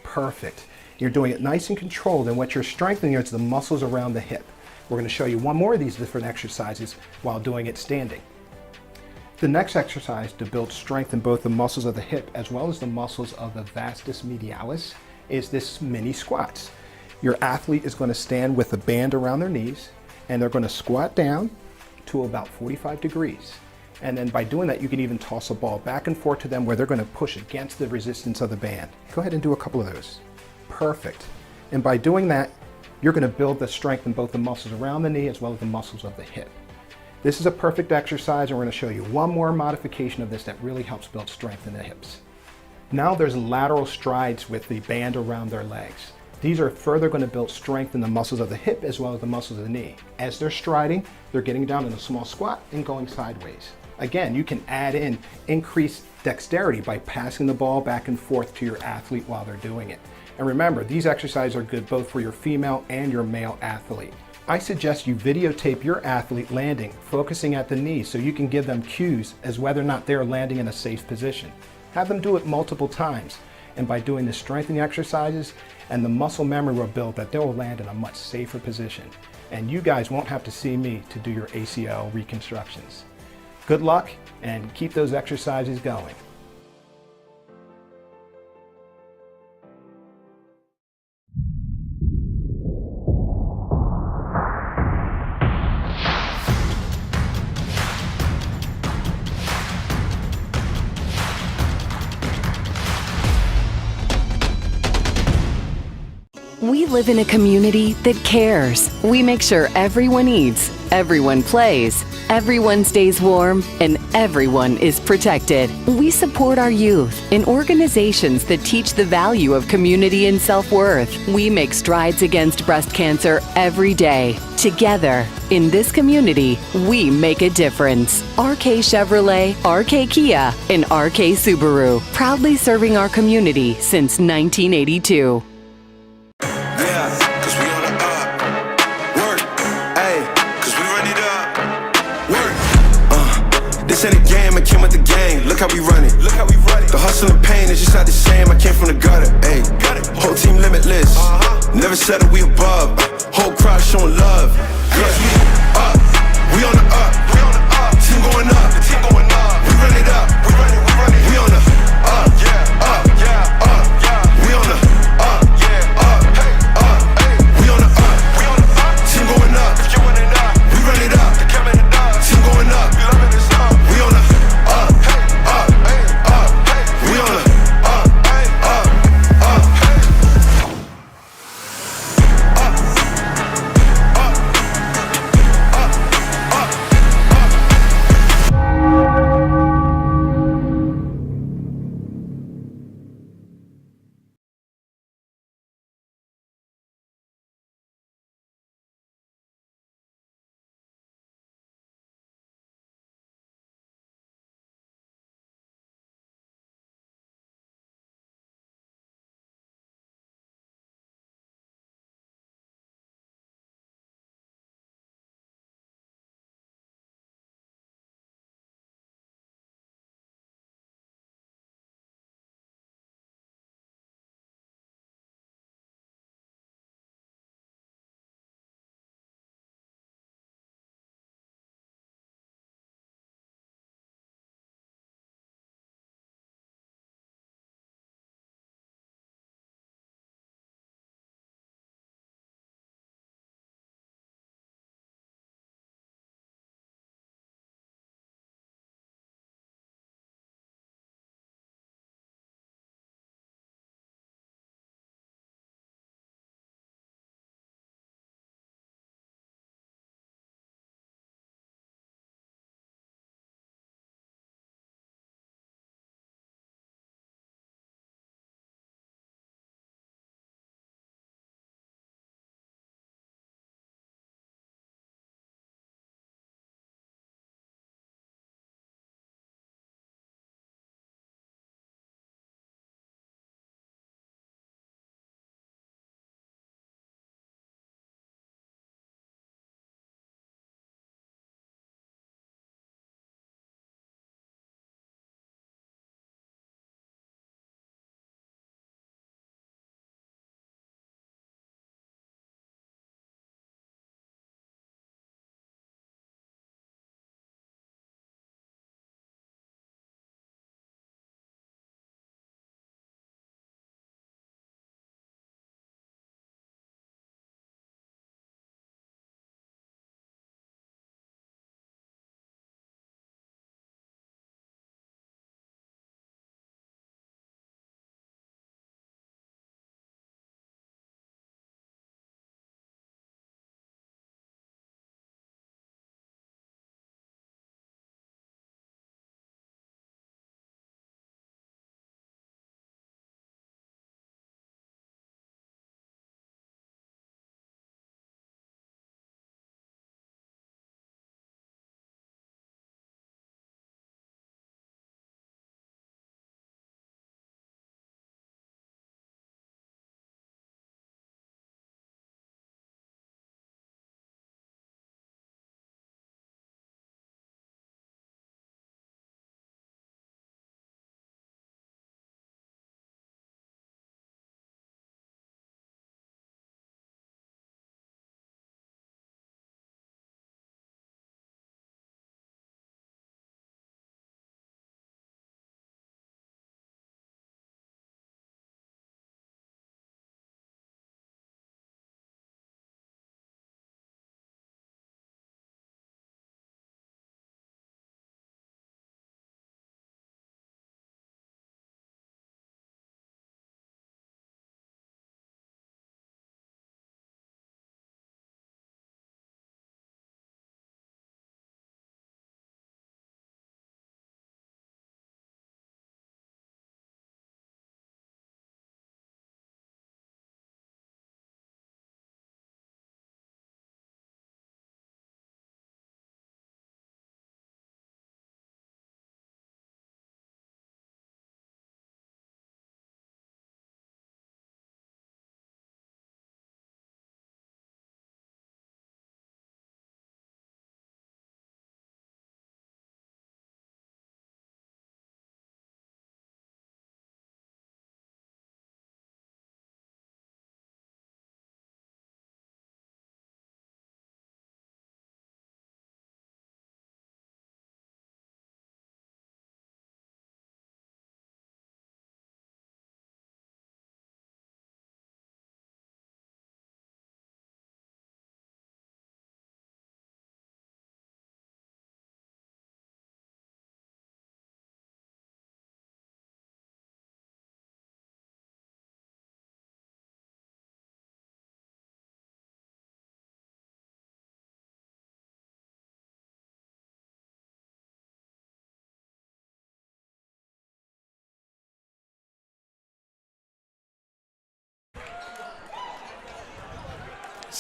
Perfect. You're doing it nice and controlled, and what you're strengthening is the muscles around the hip. We're going to show you one more of these different exercises while doing it standing. The next exercise to build strength in both the muscles of the hip as well as the muscles of the vastus medialis is this mini squats. Your athlete is going to stand with a band around their knees, and they're going to squat down to about 45 degrees. And then by doing that, you can even toss a ball back and forth to them where they're going to push against the resistance of the band. Go ahead and do a couple of those. Perfect. And by doing that, you're going to build the strength in both the muscles around the knee as well as the muscles of the hip. This is a perfect exercise, and we're going to show you one more modification of this that really helps build strength in the hips. Now there's lateral strides with the band around their legs. These are further going to build strength in the muscles of the hip as well as the muscles of the knee. As they're striding, they're getting down in a small squat and going sideways. Again, you can add in increased dexterity by passing the ball back and forth to your athlete while they're doing it. And remember, these exercises are good both for your female and your male athlete. I suggest you videotape your athlete landing, focusing at the knee, so you can give them cues as whether or not they're landing in a safe position. Have them do it multiple times. And by doing the strengthening exercises and the muscle memory will build, that they will land in a much safer position. And you guys won't have to see me to do your ACL reconstructions. Good luck and keep those exercises going. We live in a community that cares. We make sure everyone eats, everyone plays, everyone stays warm, and everyone is protected. We support our youth in organizations that teach the value of community and self-worth. We make strides against breast cancer every day. Together, in this community, we make a difference. RK Chevrolet, RK Kia, and RK Subaru, proudly serving our community since 1982. This ain't a game, I came with the game. Look how we run it. The hustle and pain is just not the same. I came from the gutter. Ayy, whole team limitless. Never settle, we above. Whole crowd showing love. Cause we up, we on the up. Team going up. We run it up. We on the up. We on the up. We on the up. Team going up. We run it up. Team going up. We on the up. We on the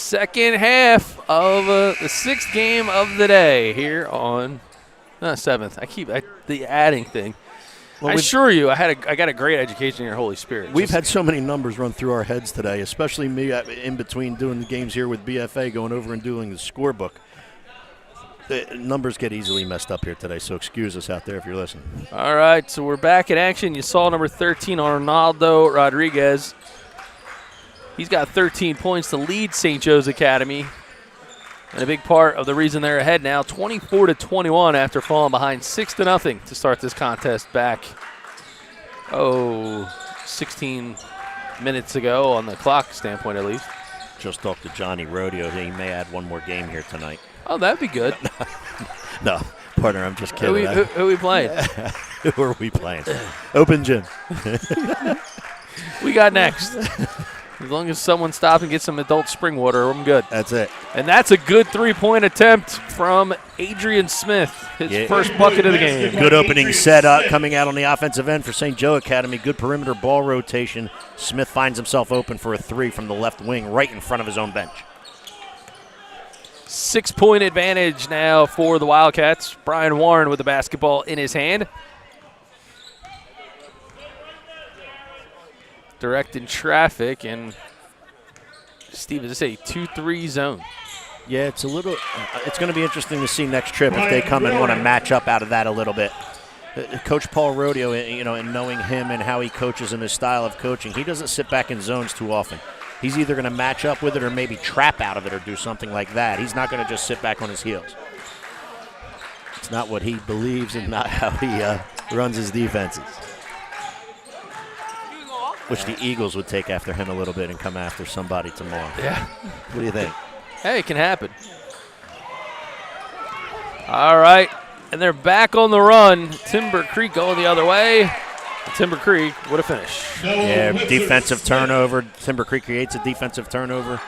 second half of the sixth game of the day here on seventh. The adding thing. Well, I assure you, I got a great education here, Holy Spirit. We've had so many numbers run through our heads today, especially me in between doing the games here with BFA, going over and doing the scorebook. The numbers get easily messed up here today, so excuse us out there if you're listening. All right, so we're back in action. You saw number 13, Arnaldo Rodriguez. He's got 13 points to lead St. Joe's Academy. And a big part of the reason they're ahead now, 24-21 after falling behind 6-0 to start this contest back, 16 minutes ago on the clock standpoint at least. Just talked to Johnny Rodeo. He may add one more game here tonight. Oh, that'd be good. No, partner, I'm just kidding. Who are we playing? Who are we playing? Open gym. We got next. As long as someone stops and gets some adult spring water, I'm good. That's it. And that's a good three-point attempt from Adrian Smith, his first bucket of the game. Good opening set up coming out on the offensive end for St. Joe Academy. Good perimeter ball rotation. Smith finds himself open for a three from the left wing right in front of his own bench. 6-point advantage now for the Wildcats. Brian Warren with the basketball in his hand. Directing traffic, and Steve, is this a 2-3 zone? Yeah, it's going to be interesting to see next trip if they come and want to match up out of that a little bit. Coach Paul Rodeo, and knowing him and how he coaches and his style of coaching, he doesn't sit back in zones too often. He's either going to match up with it or maybe trap out of it or do something like that. He's not going to just sit back on his heels. It's not what he believes and not how he runs his defenses. Which the Eagles would take after him a little bit and come after somebody tomorrow. Yeah. What do you think? Hey, it can happen. All right, and they're back on the run. Timber Creek going the other way. Timber Creek, what a finish. Yeah, defensive turnover. Timber Creek creates a defensive turnover.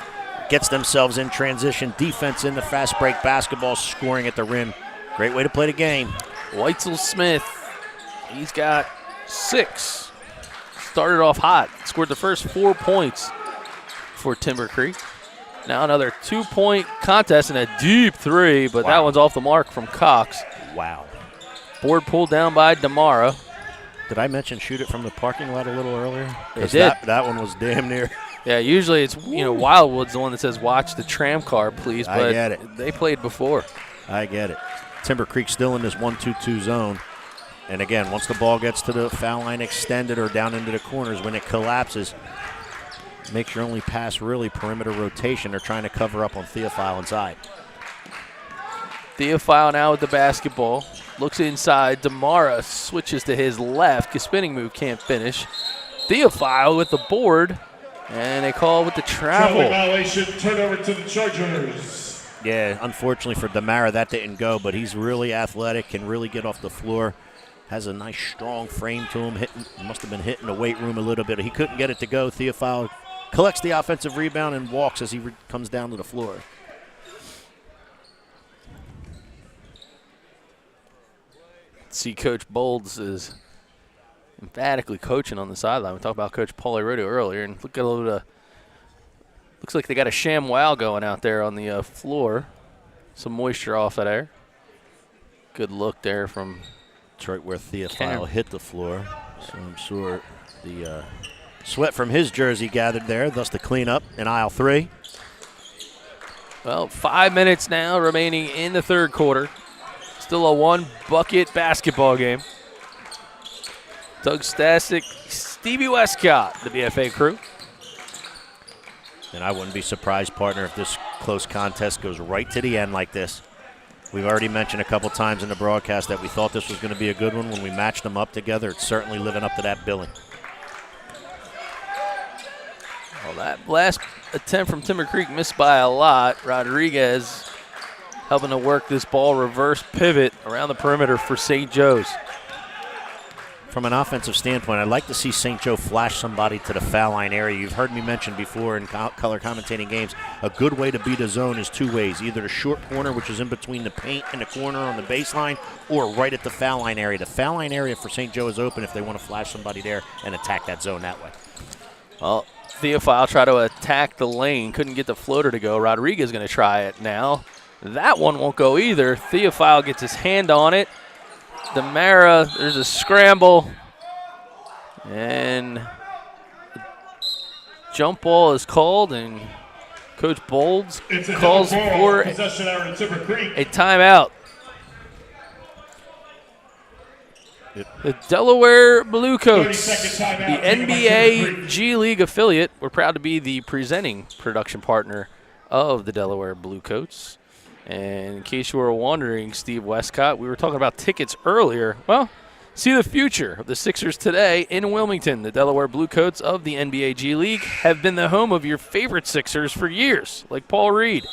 Gets themselves in transition. Defense in the fast break basketball, scoring at the rim. Great way to play the game. Weitzel Smith, he's got 6. Started off hot, scored the first 4 points for Timber Creek. Now another 2-point contest and a deep three, but that one's off the mark from Cox. Wow. Board pulled down by Damara. Did I mention shoot it from the parking lot a little earlier? It did. That one was damn near. Yeah, usually it's, Wildwood's the one that says watch the tram car, please, but I get it. They played before. I get it. Timber Creek still in this 1-2-2 zone. And again, once the ball gets to the foul line extended or down into the corners, when it collapses, make your only pass really perimeter rotation. They're trying to cover up on Theophile inside. Theophile now with the basketball. Looks inside. Damara switches to his left. His spinning move can't finish. Theophile with the board. And they call with the travel. Violation, turnover to the Chargers. Yeah, unfortunately for Damara, that didn't go, but he's really athletic, can really get off the floor. Has a nice, strong frame to him. Must have been hitting the weight room a little bit. He couldn't get it to go. Theophile collects the offensive rebound and walks as he comes down to the floor. See, Coach Bolds is emphatically coaching on the sideline. We talked about Coach Paulie Rodeo earlier, and look at a little bit looks like they got a sham wow going out there on the floor. Some moisture off of there. Good look there from That's right where Theophile hit the floor. So I'm sure the sweat from his jersey gathered there, thus the cleanup in aisle 3. Well, 5 minutes now remaining in the third quarter. Still a one-bucket basketball game. Doug Stasic, Stevie Westcott, the BFA crew. And I wouldn't be surprised, partner, if this close contest goes right to the end like this. We've already mentioned a couple times in the broadcast that we thought this was going to be a good one when we matched them up together. It's certainly living up to that billing. Well, that last attempt from Timber Creek missed by a lot. Rodriguez helping to work this ball reverse pivot around the perimeter for St. Joe's. From an offensive standpoint, I'd like to see St. Joe flash somebody to the foul line area. You've heard me mention before in color commentating games, a good way to beat a zone is 2 ways. Either the short corner, which is in between the paint and the corner on the baseline, or right at the foul line area. The foul line area for St. Joe is open if they want to flash somebody there and attack that zone that way. Well, Theophile try to attack the lane. Couldn't get the floater to go. Rodriguez going to try it now. That one won't go either. Theophile gets his hand on it. Demara, there's a scramble. And jump ball is called, and Coach Bolds calls for a timeout. The Delaware Blue Coats, the NBA G League affiliate. We're proud to be the presenting production partner of the Delaware Blue Coats. And in case you were wondering, Steve Westcott, we were talking about tickets earlier. Well, see the future of the Sixers today in Wilmington. The Delaware Blue Coats of the NBA G League have been the home of your favorite Sixers for years, like Paul Reed.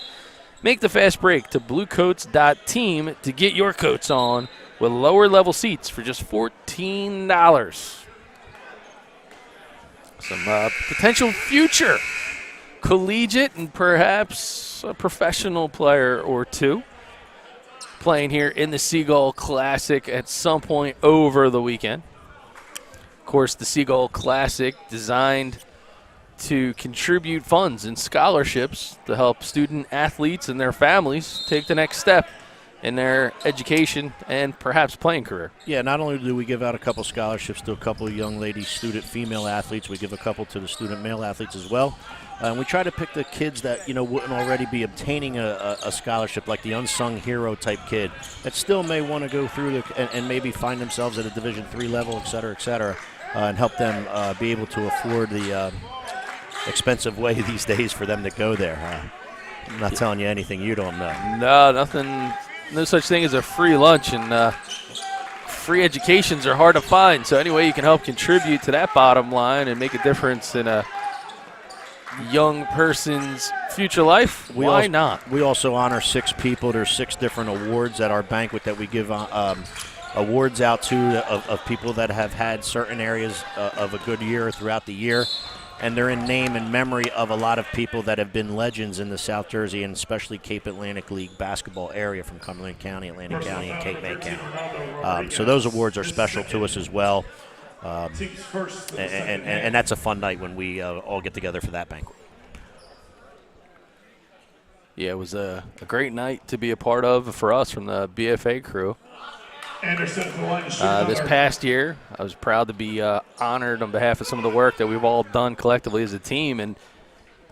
Make the fast break to bluecoats.team to get your coats on with lower level seats for just $14. Some potential future collegiate and perhaps a professional player or two playing here in the Seagull Classic at some point over the weekend. Of course, the Seagull Classic designed to contribute funds and scholarships to help student athletes and their families take the next step in their education and perhaps playing career. Yeah, not only do we give out a couple scholarships to a couple of young lady student female athletes, we give a couple to the student male athletes as well. And we try to pick the kids that, wouldn't already be obtaining a scholarship, like the unsung hero type kid that still may want to go through and maybe find themselves at a Division III level, et cetera, and help them be able to afford the expensive way these days for them to go there. I'm not telling you anything you don't know. No, nothing. No such thing as a free lunch, and free educations are hard to find. So any way you can help contribute to that bottom line and make a difference in a young person's future life, why not? We also honor 6 people. There's 6 different awards at our banquet that we give awards out to of people that have had certain areas of a good year throughout the year. And they're in name and memory of a lot of people that have been legends in the South Jersey and especially Cape Atlantic League basketball area from Cumberland County, Atlantic County, and Cape May County. So those awards are special to us as well. And that's a fun night when we all get together for that banquet. Yeah, it was a great night to be a part of for us from the BFA crew. This past year, I was proud to be honored on behalf of some of the work that we've all done collectively as a team, and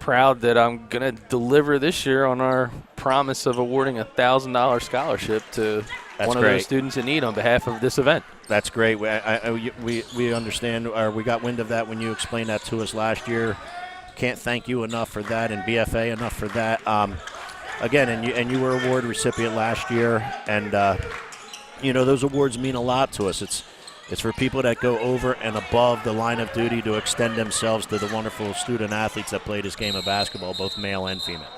proud that I'm going to deliver this year on our promise of awarding a $1,000 scholarship to one of those students in need on behalf of this event. That's great. We understand, or we got wind of that when you explained that to us last year. Can't thank you enough for that, and BFA enough for that. Again, and you were award recipient last year, and those awards mean a lot to us. It's for people that go over and above the line of duty to extend themselves to the wonderful student athletes that play this game of basketball, both male and female.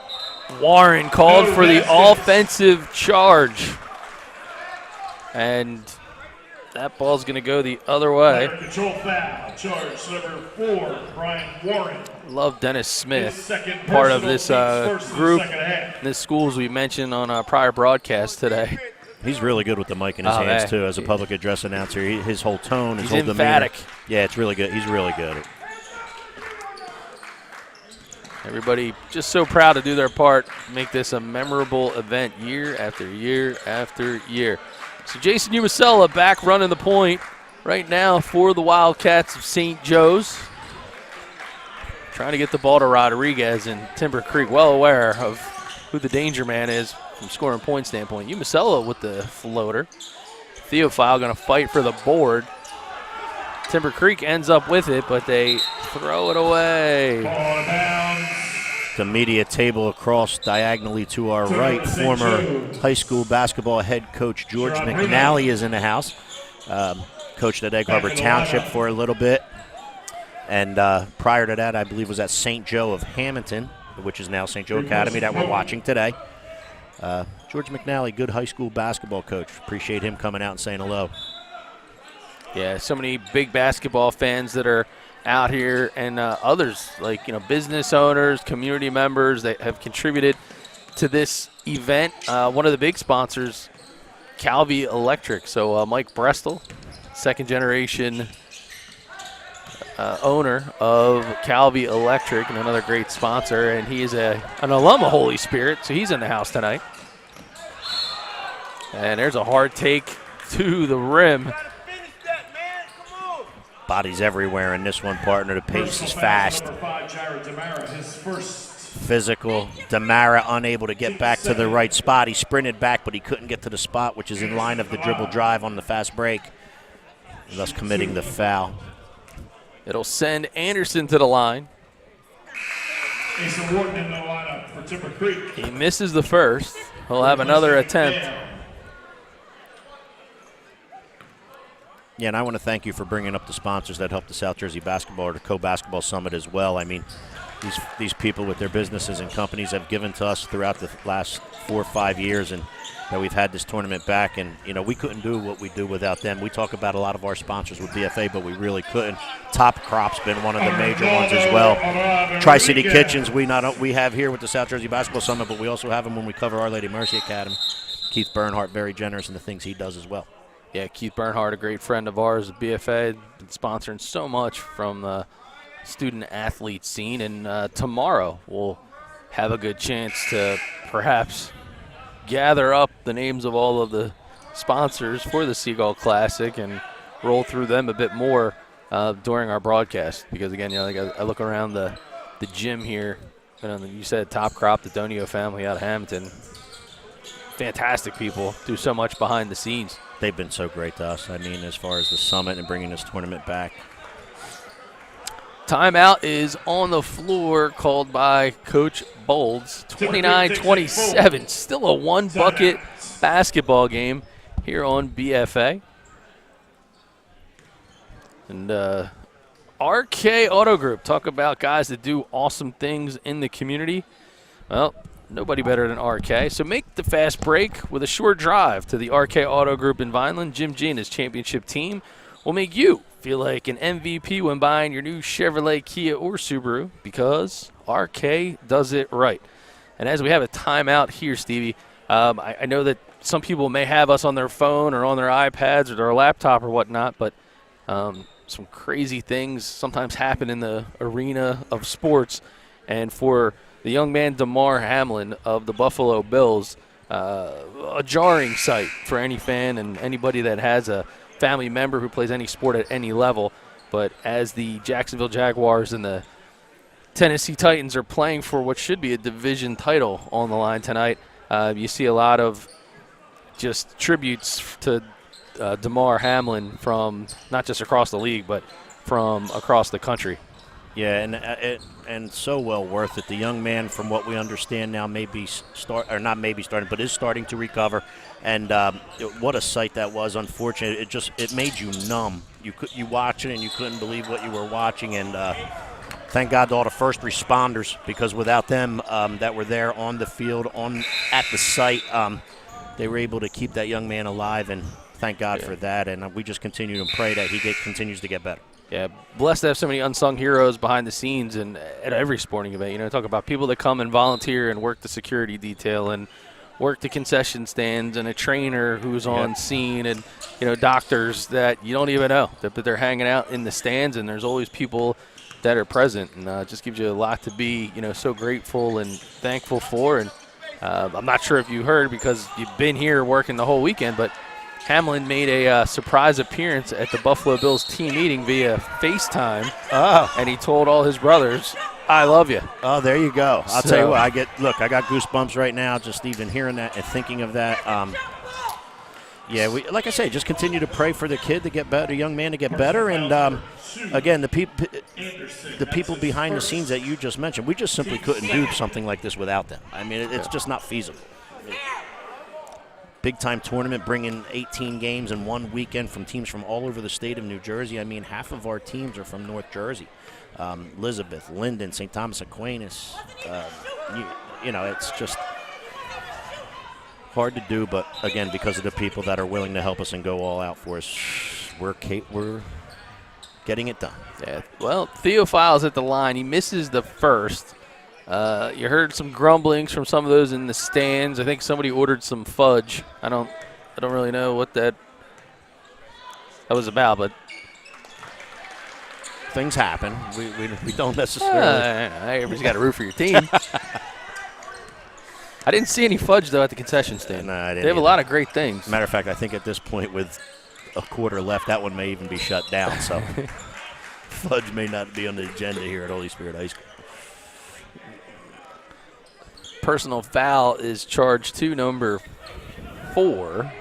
Warren called for the offensive charge. And that ball's going to go the other way. Control foul, charge number 4, Brian Warren. Love Dennis Smith, part of this group, this school, as we mentioned on our prior broadcast today. He's really good with the mic in his hands, too, as a public address announcer. His whole tone, his whole emphatic. Demeanor. Yeah, it's really good. He's really good. Everybody just so proud to do their part, make this a memorable event year after year after year. So Jason Umasella back running the point right now for the Wildcats of St. Joe's. Trying to get the ball to Rodriguez, and Timber Creek well aware of who the danger man is from scoring point standpoint. Umasella with the floater. Theophile going to fight for the board. Timber Creek ends up with it, but they throw it away. The media table across diagonally to our right, former high school basketball head coach George McNally is in the house. Coached at Egg Harbor Township for a little bit. And prior to that, I believe was at St. Joe of Hamilton, which is now St. Joe Academy that we're watching today. George McNally, good high school basketball coach. Appreciate him coming out and saying hello. Yeah, so many big basketball fans that are out here, and others like business owners, community members that have contributed to this event. One of the big sponsors, Calvi Electric. So Mike Brestel, second generation owner of Calvi Electric and another great sponsor, and he is an alum of Holy Spirit, so he's in the house tonight. And there's a hard take to the rim. Bodies everywhere in this one, partner. The pace is fast. Physical. Damara unable to get back to the right spot. He sprinted back, but he couldn't get to the spot, which is in line of the dribble drive on the fast break, thus committing the foul. It'll send Anderson to the line. Asa Wharton in the lineup for Timber Creek. He misses the first. He'll have another attempt. Yeah, and I want to thank you for bringing up the sponsors that helped the South Jersey Basketball or the Co-Basketball Summit as well. I mean, these people with their businesses and companies have given to us throughout the last 4 or 5 years, and that we've had this tournament back. And, you know, we couldn't do what we do without them. We talk about a lot of our sponsors with BFA, but we really couldn't. Top Crop's been one of the major ones as well. Tri-City Kitchens we have here with the South Jersey Basketball Summit, but we also have them when we cover Our Lady Mercy Academy. Keith Bernhardt, very generous in the things he does as well. Yeah, Keith Bernhardt, a great friend of ours at BFA, been sponsoring so much from the student-athlete scene. And tomorrow we'll have a good chance to perhaps gather up the names of all of the sponsors for the Seagull Classic and roll through them a bit more during our broadcast. Because, again, you know, I look around the gym here, and you said Top Crop, the Donio family out of Hamilton. Fantastic people, do so much behind the scenes. They've been so great to us. I mean, as far as the summit and bringing this tournament back. Timeout is on the floor, called by Coach Bolds. 29-27, still a one-bucket basketball game here on BFA. And RK Auto Group, talk about guys that do awesome things in the community. Well, nobody better than RK. So make the fast break with a short drive to the RK Auto Group in Vineland. Jim G and his championship team will make you feel like an MVP when buying your new Chevrolet, Kia, or Subaru, because RK does it right. And as we have a timeout here, Stevie, I know that some people may have us on their phone or on their iPads or their laptop or whatnot, but some crazy things sometimes happen in the arena of sports. And for the young man DeMar Hamlin of the Buffalo Bills, a jarring sight for any fan and anybody that has a family member who plays any sport at any level. But as the Jacksonville Jaguars and the Tennessee Titans are playing for what should be a division title on the line tonight, you see a lot of just tributes to DeMar Hamlin from not just across the league, but from across the country. Yeah, and so well worth it. The young man, from what we understand now, is starting to recover. And what a sight that was! Unfortunate, it made you numb. You watch it and you couldn't believe what you were watching. And thank God to all the first responders, because without them that were there on the field, at the site, they were able to keep that young man alive. And thank God for that. And we just continue to pray that he continues to get better. Yeah, blessed to have so many unsung heroes behind the scenes and at every sporting event. You know, talk about people that come and volunteer and work the security detail and work the concession stands, and a trainer who's on scene, and, you know, doctors that you don't even know that they're hanging out in the stands, and there's always people that are present, and it just gives you a lot to be, you know, so grateful and thankful for. And I'm not sure if you heard, because you've been here working the whole weekend, but Hamlin made a surprise appearance at the Buffalo Bills team meeting via FaceTime, and he told all his brothers, "I love you." Oh, there you go. I'll tell you what, I got goosebumps right now just even hearing that and thinking of that. Like I say, just continue to pray for the kid to get better, the young man to get better, and again, the people behind the scenes that you just mentioned, we just simply couldn't do something like this without them. I mean, it's just not feasible. Big-time tournament, bringing 18 games in one weekend from teams from all over the state of New Jersey. I mean, half of our teams are from North Jersey. Elizabeth, Linden, St. Thomas Aquinas. You know, it's just hard to do, but again, because of the people that are willing to help us and go all out for us, we're getting it done. Yeah. Well, Theophile's at the line. He misses the first. You heard some grumblings from some of those in the stands. I think somebody ordered some fudge. I don't really know what that was about, but things happen. We don't necessarily. Everybody's got to root for your team. I didn't see any fudge, though, at the concession stand. No, I didn't they have either. a lot of great things. Matter of fact, I think at this point with a quarter left, that one may even be shut down. So fudge may not be on the agenda here at Holy Spirit High School. Personal foul is charged to number 4.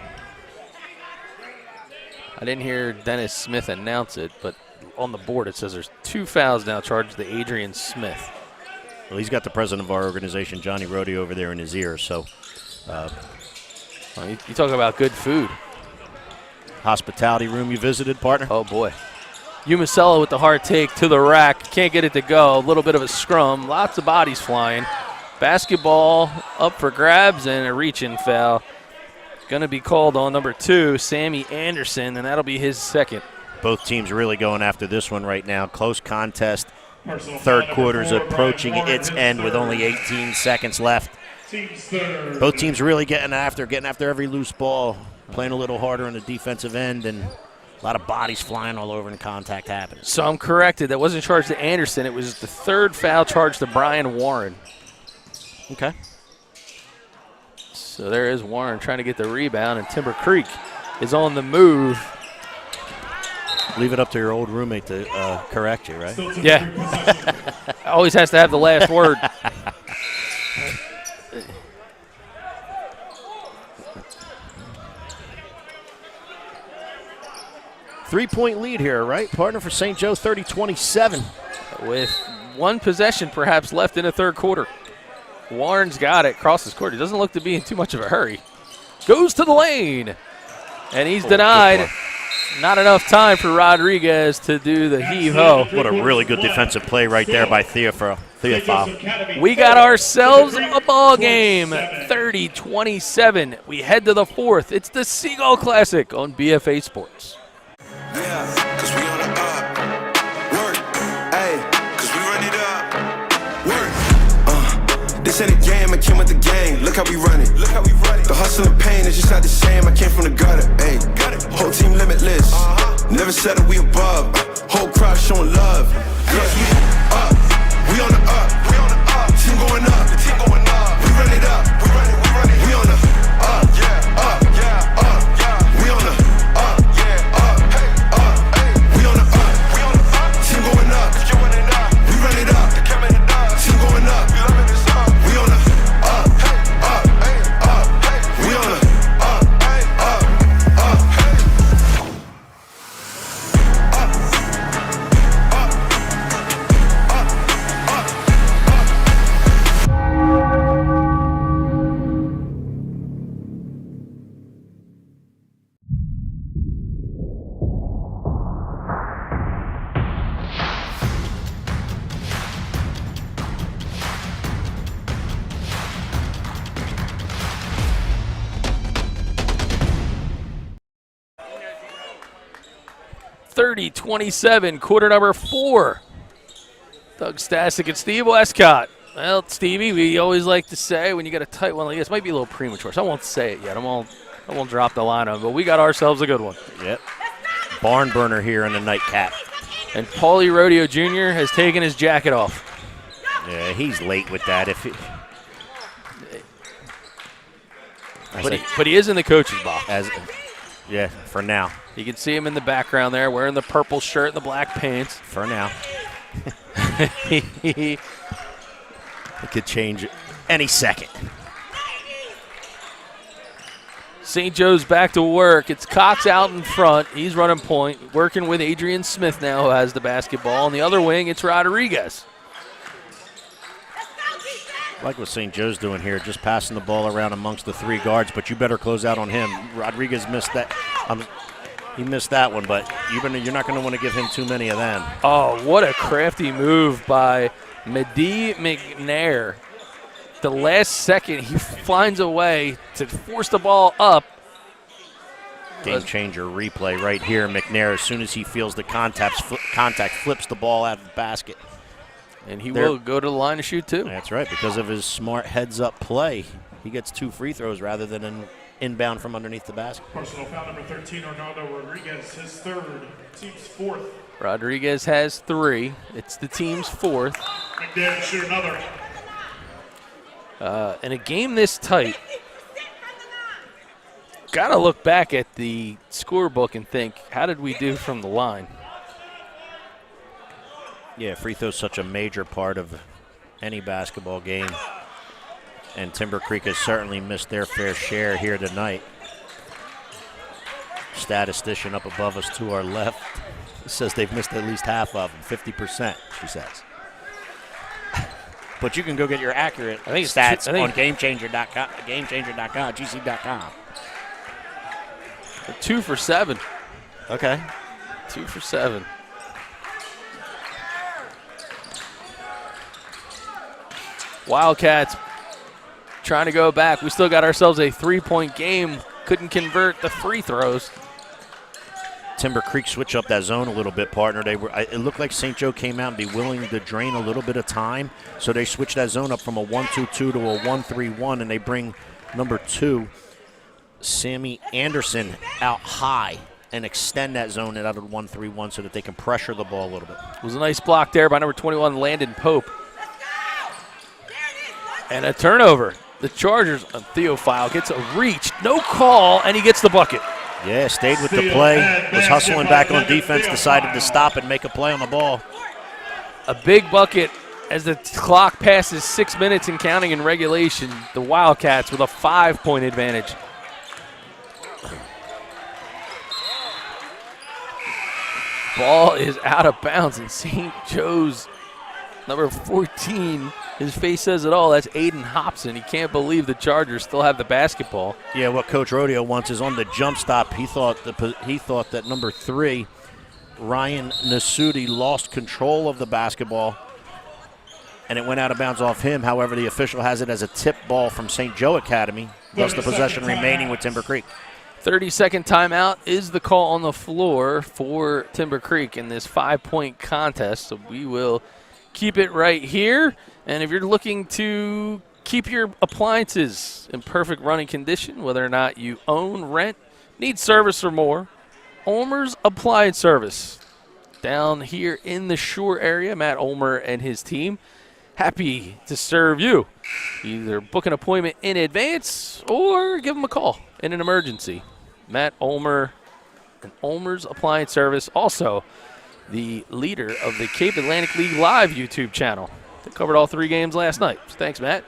I didn't hear Dennis Smith announce it, but on the board it says there's 2 fouls now charged to Adrian Smith. Well, he's got the president of our organization, Johnny Rhodey, over there in his ear. So You talk about good food. hospitality room you visited, partner? Oh, boy. Umasella with the hard take to the rack. Can't get it to go. A little bit of a scrum. Lots of bodies flying. Basketball up for grabs and a reach-in foul. Going to be called on number 2, Sammy Anderson, and that'll be his second. Both teams really going after this one right now. Close contest. Personal Third foul quarter's number 4, approaching Brian its Warren, end his with only third. 18 seconds left. Team's third. Both teams really getting after every loose ball, playing a little harder on the defensive end, and a lot of bodies flying all over and contact happening. So I'm corrected. That wasn't charged to Anderson. It was the third foul charged to Brian Warren. Okay. So there is Warren trying to get the rebound, and Timber Creek is on the move. Leave it up to your old roommate to correct you, right? Still Timber Yeah. Creek possession. Always has to have the last word. Three-point lead here, right? Partner for St. Joe, 30-27. With one possession perhaps left in the third quarter. Warren's got it, crosses court. He doesn't look to be in too much of a hurry. Goes to the lane, and he's denied. Not enough time for Rodriguez to do the heave-ho. What a really good defensive play right there by Theophile. We got ourselves a ball game, 30-27. We head to the fourth. It's the Seagull Classic on BFA Sports. Yeah, cause we on the up. Work, ayy, cause we run it up. Work, this ain't a game, I came with the game. Look how we run it. The hustle and pain is just not the same. I came from the gutter, ayy. Whole team limitless. Never settle, we above. Whole crowd showing love. Girls, we up. We on the up. Team going up. We run it up. We on the up. Up. We on the up. We on the up. Team going up. We run it up. Team going up. We on the up. We on the up. 30-27, quarter number 4. Doug Stasic and Steve Westcott. Well, Stevie, we always like to say when you get a tight one like this, might be a little premature, so I won't say it yet. I won't drop the line on it, but we got ourselves a good one. Yep. Barn burner here in the nightcap. And Paulie Rodeo Jr. has taken his jacket off. Yeah, he's late with that. But he is in the coach's box. Yeah, for now. You can see him in the background there wearing the purple shirt and the black pants. For now. It could change any second. St. Joe's back to work. It's Cox out in front. He's running point, working with Adrian Smith now, who has the basketball. On the other wing, it's Rodriguez. I like what St. Joe's doing here, just passing the ball around amongst the 3 guards, but you better close out on him. Rodriguez missed that. He missed that one, but you're not going to want to give him too many of them. Oh, what a crafty move by Mehdi McNair. The last second, he finds a way to force the ball up. Game changer replay right here. McNair, as soon as he feels the contact, flips the ball out of the basket. And he will go to the line to shoot, too. That's right. Because of his smart heads-up play, he gets 2 free throws rather than an inbound from underneath the basket. Personal foul number 13, Arnaldo Rodriguez, his third, team's fourth. Rodriguez has 3. It's the team's 4th. McNair shoot another. In a game this tight, got to look back at the scorebook and think, how did we do from the line? Yeah, free throw's such a major part of any basketball game, and Timber Creek has certainly missed their fair share here tonight. Statistician up above us to our left says they've missed at least half of them, 50%, she says. But you can go get your accurate stats on GameChanger.com, GC.com. 2 for 7. Okay. 2 for 7. Wildcats trying to go back. We still got ourselves a 3-point game. Couldn't convert the free throws. Timber Creek switch up that zone a little bit, partner. It looked like St. Joe came out and be willing to drain a little bit of time, so they switched that zone up from a 1-2-2 to a 1-3-1, and they bring number 2, Sammy Anderson, out high and extend that zone out of 1-3-1 so that they can pressure the ball a little bit. It was a nice block there by number 21, Landon Pope. And a turnover. The Chargers, Theophile gets a reach, no call, and he gets the bucket. Yeah, stayed with the play, was hustling back on defense, decided to stop and make a play on the ball. A big bucket as the clock passes 6 minutes and counting in regulation. The Wildcats with a 5-point advantage. Ball is out of bounds, and St. Joe's number 14, his face says it all. That's Aiden Hobson. He can't believe the Chargers still have the basketball. Yeah, what Coach Rodeo wants is on the jump stop. He thought that number 3, Ryan Nasuti, lost control of the basketball, and it went out of bounds off him. However, the official has it as a tip ball from St. Joe Academy, thus the possession remaining with Timber Creek. 30-second timeout is the call on the floor for Timber Creek in this 5-point contest. So we will keep it right here. And if you're looking to keep your appliances in perfect running condition, whether or not you own, rent, need service or more, Ulmer's Appliance Service down here in the Shore area. Matt Ulmer and his team happy to serve you. Either book an appointment in advance or give them a call in an emergency. Matt Ulmer and Ulmer's Appliance Service, also the leader of the Cape Atlantic League Live YouTube channel. They covered all 3 games last night. Thanks, Matt.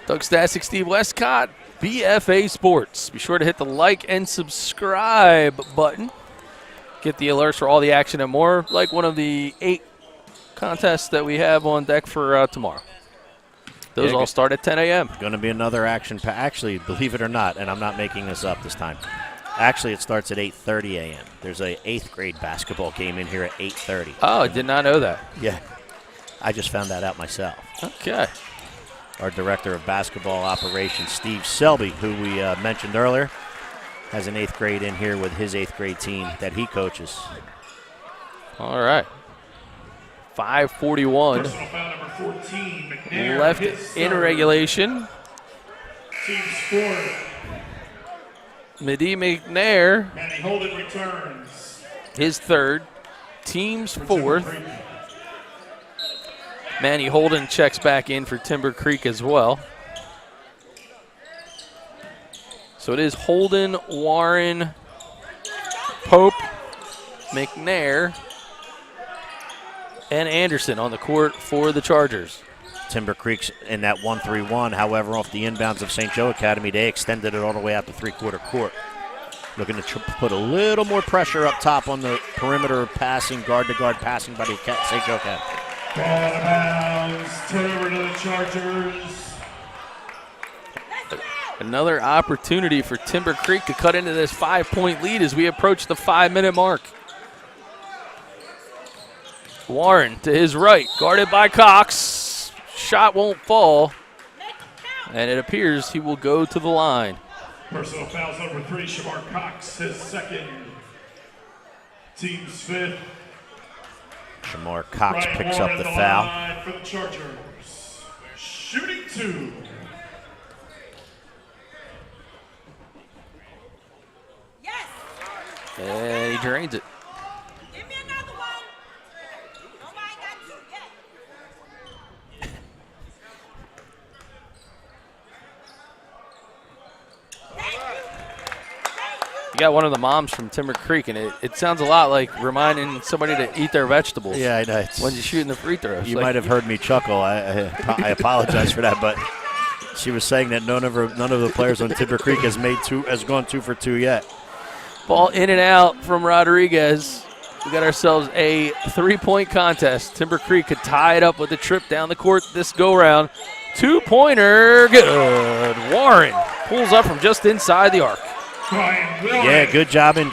Doug Stasic, Steve Westcott, BFA Sports. Be sure to hit the like and subscribe button. Get the alerts for all the action and more, like one of the 8 contests that we have on deck for tomorrow. Those all start at 10 a.m. Going to be another action. Actually, believe it or not, and I'm not making this up this time. Actually, it starts at 8:30 a.m. There's a 8th grade basketball game in here at 8:30. Oh, I did not know that. Yeah, I just found that out myself. Okay. Our director of basketball operations, Steve Selby, who we mentioned earlier, has an 8th grade in here with his 8th grade team that he coaches. All right. 5:41 Personal foul number 14, McNair, left his in third. regulation. Team's 4. Mehdi McNair, Manny Holden returns. his 3rd. Team's for Timber 4th. Creek. Manny Holden checks back in for Timber Creek as well. So it is Holden, Warren, Pope, McNair, and Anderson on the court for the Chargers. Timber Creek's in that 1-3-1. However, off the inbounds of St. Joe Academy, they extended it all the way out to 3-quarter court. Looking to put a little more pressure up top on the perimeter passing, guard-to-guard passing by the St. Joe Academy. Ball out of bounds. Turnover to the Chargers. Another opportunity for Timber Creek to cut into this 5-point lead as we approach the 5-minute mark. Warren to his right, guarded by Cox. Shot won't fall, and it appears he will go to the line. Personal fouls number 3, Shamar Cox, his 2nd. Team's 5th. Shamar Cox Ryan picks Warren up the on foul. line for the Chargers. Shooting 2. And he drains it. You got one of the moms from Timber Creek, and it sounds a lot like reminding somebody to eat their vegetables. Yeah, I know. When you're shooting the free throws. You might have heard me chuckle. I apologize for that, but she was saying that none of the players on Timber Creek has gone 2 for 2 yet. Ball in and out from Rodriguez. We got ourselves a 3-point contest. Timber Creek could tie it up with a trip down the court this go-round. 2-pointer, good. Warren pulls up from just inside the arc. Yeah, good job in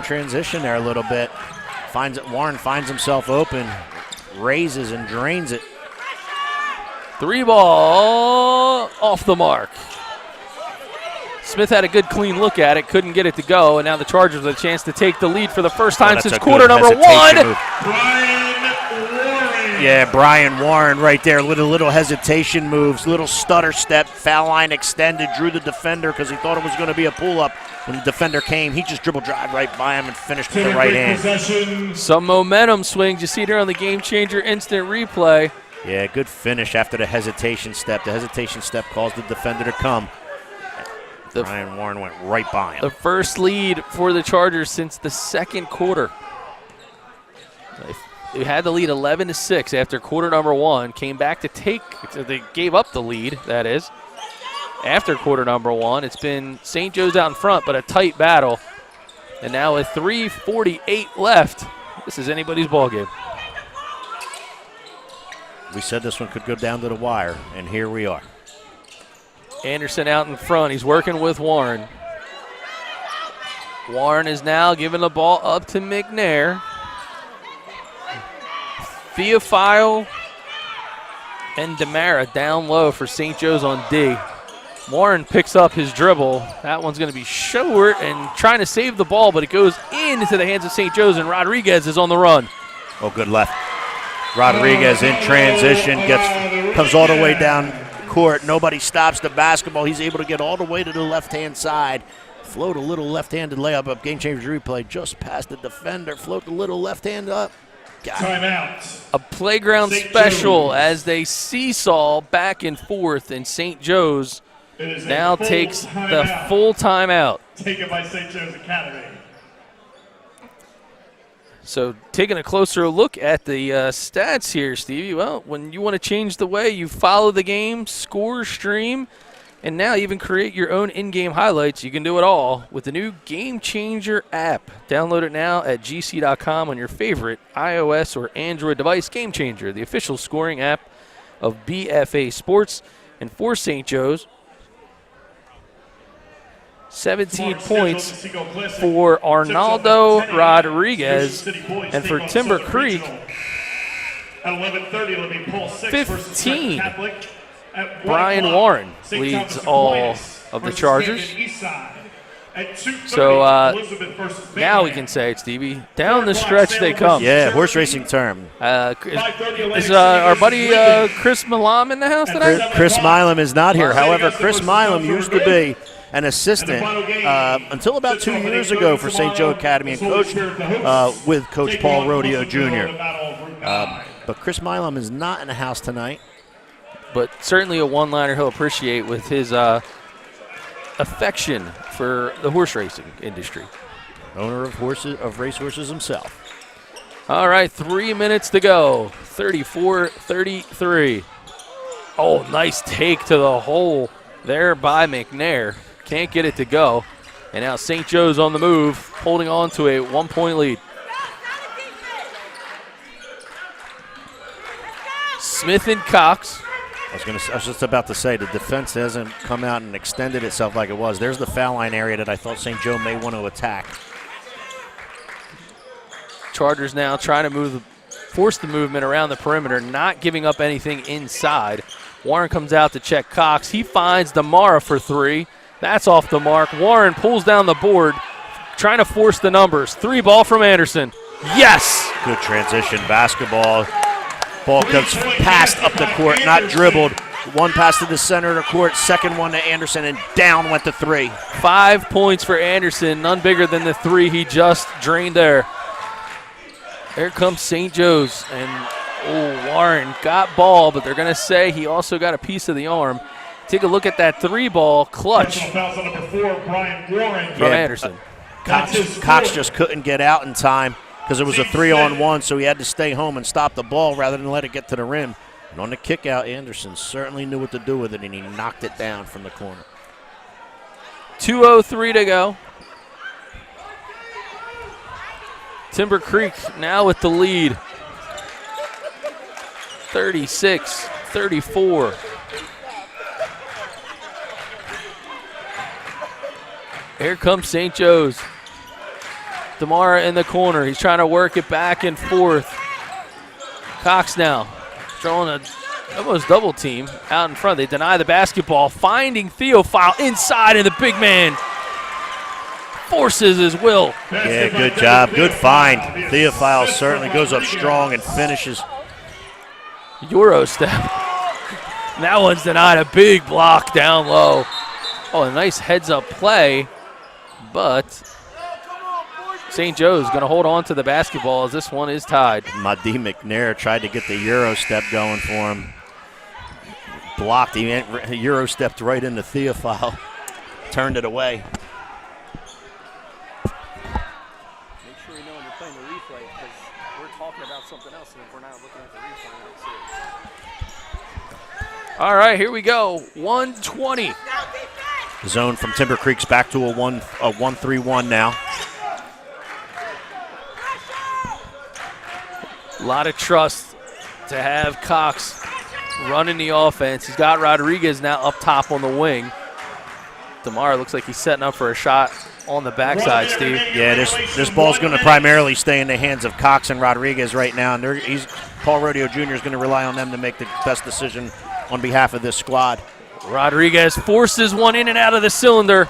transition there a little bit. Warren finds himself open, raises and drains it. 3 ball off the mark. Smith had a good clean look at it, couldn't get it to go, and now the Chargers with a chance to take the lead for the first time since quarter number 1. Yeah, Brian Warren right there. Little hesitation moves, little stutter step, foul line extended, drew the defender because he thought it was going to be a pull-up. When the defender came, he just dribble drive right by him and finished with the right hand. Some momentum swings. You see it here on the Game Changer instant replay. Yeah, good finish after the hesitation step. The hesitation step caused the defender to come. Brian Warren went right by him. The first lead for the Chargers since the second quarter. They had the lead 11-6 after quarter number 1. Came back they gave up the lead, that is. After quarter number 1, it's been St. Joe's out in front, but a tight battle. And now with 3:48 left, this is anybody's ball game. We said this one could go down to the wire, and here we are. Anderson out in front. He's working with Warren. Warren is now giving the ball up to McNair. Theophile and Demara down low for St. Joe's on D. Warren picks up his dribble. That one's going to be short and trying to save the ball, but it goes into the hands of St. Joe's, and Rodriguez is on the run. Oh, good left. Rodriguez in transition, comes all the way down court. Nobody stops the basketball. He's able to get all the way to the left-hand side. Float a little left-handed layup up. Game Changer replay just past the defender. Float the little left hand up. Timeout. A playground special as they seesaw back and forth, and St. Joe's now takes the full timeout. Taken by St. Joe's Academy. So taking a closer look at the stats here, Stevie. Well, when you want to change the way you follow the game, score, stream, and now even create your own in-game highlights, you can do it all with the new Game Changer app. Download it now at gc.com on your favorite iOS or Android device. Game Changer, the official scoring app of BFA Sports. And for St. Joe's, 17 points for Arnaldo Rodriguez. And for Timber Creek, 15. Brian Warren leads all of the Chargers. So now we can say, Stevie, down the stretch they come. Yeah, horse racing term. Is our buddy Chris Milam in the house tonight? Chris Milam is not here. However, Chris Milam used to be an assistant until about 2 years ago for St. Joe Academy and coached with Coach Paul Rodeo Jr. But Chris Milam is not in the house tonight. But certainly a one-liner he'll appreciate with his affection for the horse racing industry. Owner of racehorses himself. All right, 3 minutes to go. 34-33. Oh, nice take to the hole there by McNair. Can't get it to go. And now St. Joe's on the move, holding on to a 1-point lead. Smith and Cox. I was just about to say, the defense hasn't come out and extended itself like it was. There's the foul line area that I thought St. Joe may want to attack. Chargers now trying to force the movement around the perimeter, not giving up anything inside. Warren comes out to check Cox. He finds Demara for 3. That's off the mark. Warren pulls down the board, trying to force the numbers. 3 ball from Anderson. Yes! Good transition basketball. Ball comes passed up the court, not dribbled. One pass to the center of the court, second one to Anderson, and down went the 3. 5 points for Anderson, none bigger than the 3 he just drained there. Here comes St. Joe's, and Warren got ball, but they're going to say he also got a piece of the arm. Take a look at that 3-ball clutch Personal foul on number 4, Brian Warren. from Anderson. Cox just couldn't get out in time because it was a 3-on-1, so he had to stay home and stop the ball rather than let it get to the rim. And on the kick out, Anderson certainly knew what to do with it, and he knocked it down from the corner. 2:03 to go. Timber Creek now with the lead. 36-34. Here comes St. Joe's. DeMara in the corner. He's trying to work it back and forth. Cox now throwing a almost double team out in front. They deny the basketball, finding Theophile inside, and the big man forces his will. Yeah, good job. Good find. Theophile certainly goes up strong and finishes. Euro step. That one's denied. A big block down low. Oh, a nice heads-up play, but St. Joe's going to hold on to the basketball as this one is tied. Madi McNair tried to get the Euro step going for him. Blocked. He Euro stepped right into Theophile. Turned it away. Make sure you know when you're playing the replay because we're talking about something else, and if we're not looking at the replay, we don't see it. All right, here we go. 120. Zone from Timber Creek's back to a 1-3-1 now. A lot of trust to have Cox running the offense. He's got Rodriguez now up top on the wing. DeMar looks like he's setting up for a shot on the backside, Steve. Yeah, this ball's going to primarily stay in the hands of Cox and Rodriguez right now, and Paul Rodeo Jr. is going to rely on them to make the best decision on behalf of this squad. Rodriguez forces one in and out of the cylinder.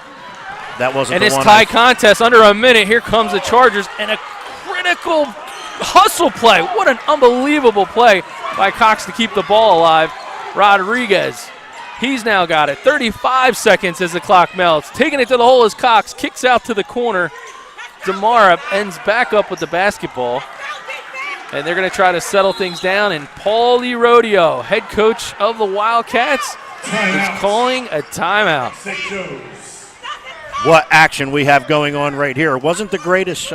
That wasn't and the it's one. tie contest under a minute. Here comes the Chargers and a critical hustle play. What an unbelievable play by Cox to keep the ball alive. Rodriguez, he's now got it. 35 seconds as the clock melts. Taking it to the hole as Cox kicks out to the corner. DeMara ends back up with the basketball. And they're going to try to settle things down. And Paulie Rodeo, head coach of the Wildcats, is calling a timeout. What action we have going on right here. It wasn't the greatest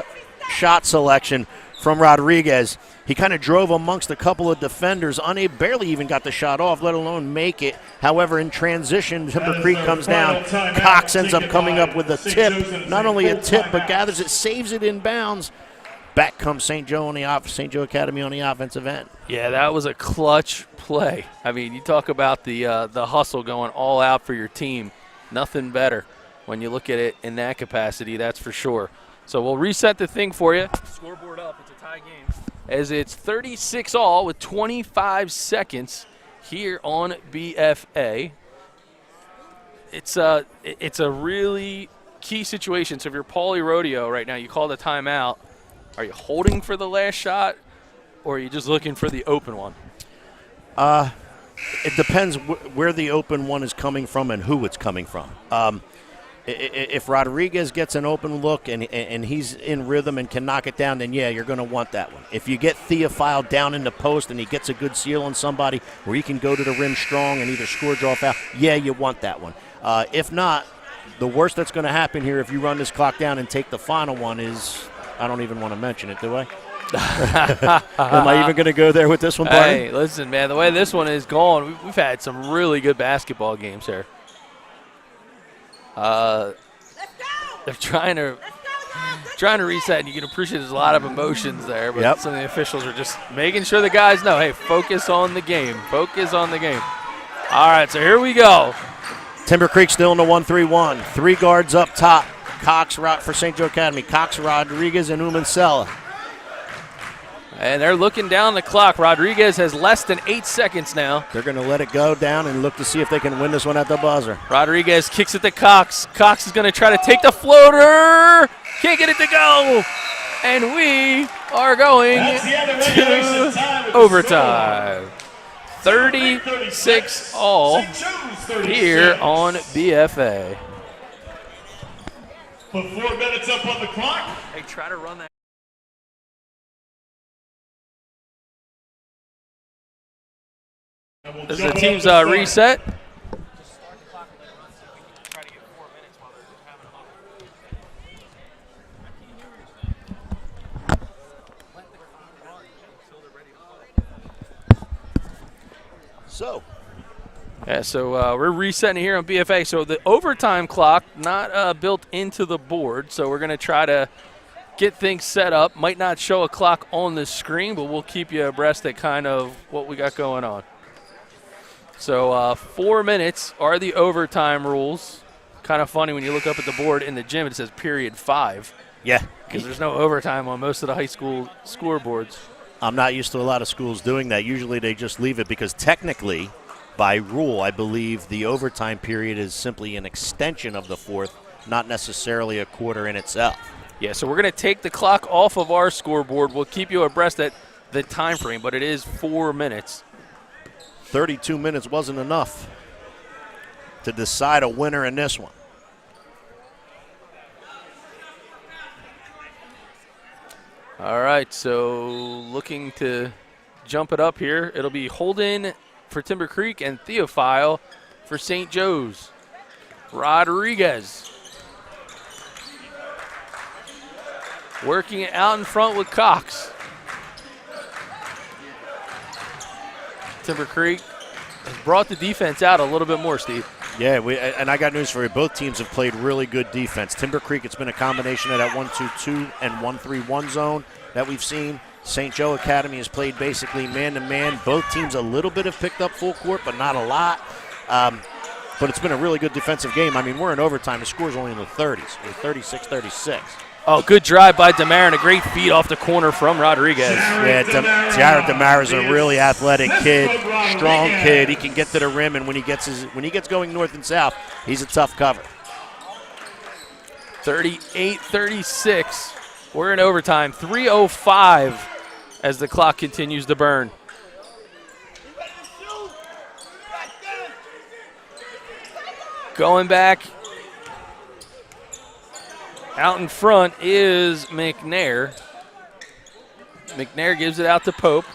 shot selection from Rodriguez. He kind of drove amongst a couple of defenders, barely even got the shot off, let alone make it. However, in transition, Timber Creek comes down. Cox ends up coming up with a tip. Not only a tip, but gathers it, saves it in bounds. Back comes St. Joe Academy on the offensive end. Yeah, that was a clutch play. I mean, you talk about the hustle going all out for your team. Nothing better when you look at it in that capacity, that's for sure. So we'll reset the thing for you. Scoreboard up. It's a tie game. As it's 36-all with 25 seconds here on BFA. It's a really key situation. So if you're Paulie Rodeo right now, you call the timeout. Are you holding for the last shot, or are you just looking for the open one? It depends where the open one is coming from and who it's coming from. If Rodriguez gets an open look and he's in rhythm and can knock it down, then, yeah, you're going to want that one. If you get Theophile down in the post and he gets a good seal on somebody where he can go to the rim strong and either score, draw, foul, yeah, you want that one. If not, the worst that's going to happen here if you run this clock down and take the final one is – I don't even want to mention it, do I? Am I even going to go there with this one, Brian? Hey, listen, man, the way this one is going, we've had some really good basketball games here. They're trying to reset, and you can appreciate there's a lot of emotions there, but some of the officials are just making sure the guys know, hey, focus on the game. Focus on the game. All right, so here we go. Timber Creek still in the 1-3-1. 3 guards up top. Cox for St. Joe Academy. Cox, Rodriguez, and Umansella. And they're looking down the clock. Rodriguez has less than 8 seconds now. They're going to let it go down and look to see if they can win this one at the buzzer. Rodriguez kicks it to Cox. Cox is going to try to take the floater. Can't get it to go. And we are going to overtime. 36 all here on BFA. Put 4 minutes up on the clock. Hey, try to run that. And we'll As jump the it up team's to start. reset. So we're resetting here on BFA. So the overtime clock not built into the board. So we're going to try to get things set up. Might not show a clock on the screen, but we'll keep you abreast at kind of what we got going on. So 4 minutes are the overtime rules. Kind of funny when you look up at the board in the gym, it says period 5. Yeah. Because there's no overtime on most of the high school scoreboards. I'm not used to a lot of schools doing that. Usually they just leave it because technically, by rule, I believe the overtime period is simply an extension of the fourth, not necessarily a quarter in itself. Yeah, so we're going to take the clock off of our scoreboard. We'll keep you abreast at the time frame, but it is 4 minutes. 32 minutes wasn't enough to decide a winner in this one. All right, so looking to jump it up here. It'll be Holden for Timber Creek and Theophile for St. Joe's. Rodriguez working it out in front with Cox. Timber Creek has brought the defense out a little bit more, Steve. Yeah, and I got news for you. Both teams have played really good defense. Timber Creek, it's been a combination of that 1-2-2 and 1-3-1 zone that we've seen. St. Joe Academy has played basically man-to-man. Both teams a little bit have picked up full court, but not a lot. But it's been a really good defensive game. I mean, we're in overtime. The score's only in the 30s. We're 36-36. Oh, good drive by DeMar and a great feed off the corner from Rodriguez. Yeah, Jared DeMar is a really athletic kid, strong kid. He can get to the rim, and when he gets going north and south, he's a tough cover. 38-36. We're in overtime. 3:05 as the clock continues to burn. Going back out in front is McNair. McNair gives it out to Pope.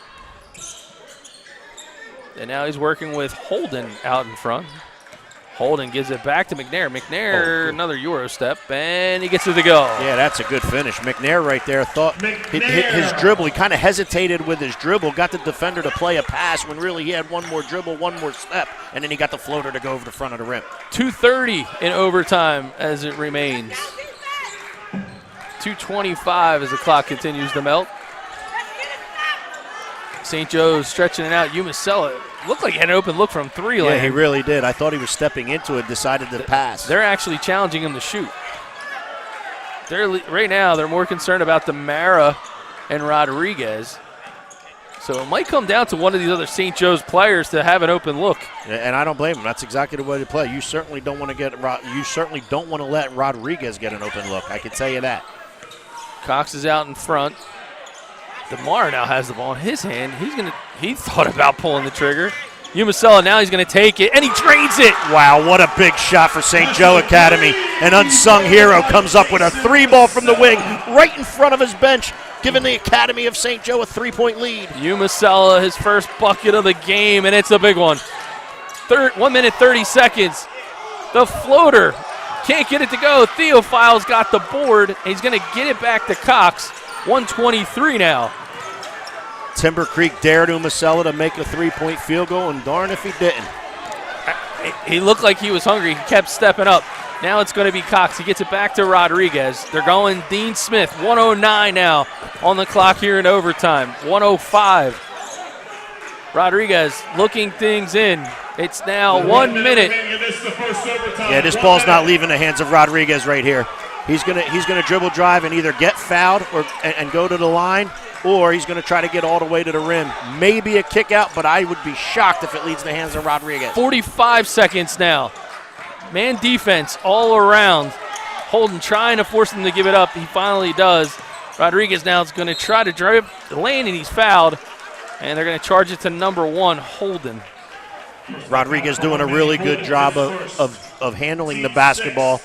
And now he's working with Holden out in front. Holden gives it back to McNair. McNair, another Euro step, and he gets it to go. Yeah, that's a good finish. McNair right there thought his dribble. He kind of hesitated with his dribble, got the defender to play a pass when really he had one more dribble, one more step, and then he got the floater to go over the front of the rim. 2:30 in overtime as it remains. 2:25 as the clock continues to melt. St. Joe's stretching it out. Umasella looked like he had an open look from 3 lane. Yeah, he really did. I thought he was stepping into it, decided to pass. They're actually challenging him to shoot. Right now, they're more concerned about Demara and Rodriguez. So it might come down to one of these other St. Joe's players to have an open look. And I don't blame him. That's exactly the way to play. You certainly don't want to let Rodriguez get an open look. I can tell you that. Cox is out in front. DeMar now has the ball in his hand. He thought about pulling the trigger. Umasella, now he's going to take it, and he drains it. Wow, what a big shot for St. Joe Academy. An unsung hero comes up with a 3-ball from the wing right in front of his bench, giving the Academy of St. Joe a 3-point lead. Umasella, his first bucket of the game, and it's a big one. 1 minute, 30 seconds. The floater can't get it to go. Theophile's got the board, and he's going to get it back to Cox. 1:23 now. Timber Creek dared Umasella to make a 3-point field goal, and darn if he didn't. He looked like he was hungry. He kept stepping up. Now it's going to be Cox. He gets it back to Rodriguez. They're going Dean Smith. 1:09 now on the clock here in overtime. 1:05. Rodriguez looking things in. It's now 1 minute. Yeah, this ball's not leaving the hands of Rodriguez right here. He's gonna dribble drive and either get fouled and go to the line, or he's gonna try to get all the way to the rim. Maybe a kick out, but I would be shocked if it leads the hands of Rodriguez. 45 seconds now. Man defense all around. Holden trying to force him to give it up. He finally does. Rodriguez now is going to try to drive the lane, and he's fouled. And they're going to charge it to number 1, Holden. Rodriguez doing a really good job of handling the basketball.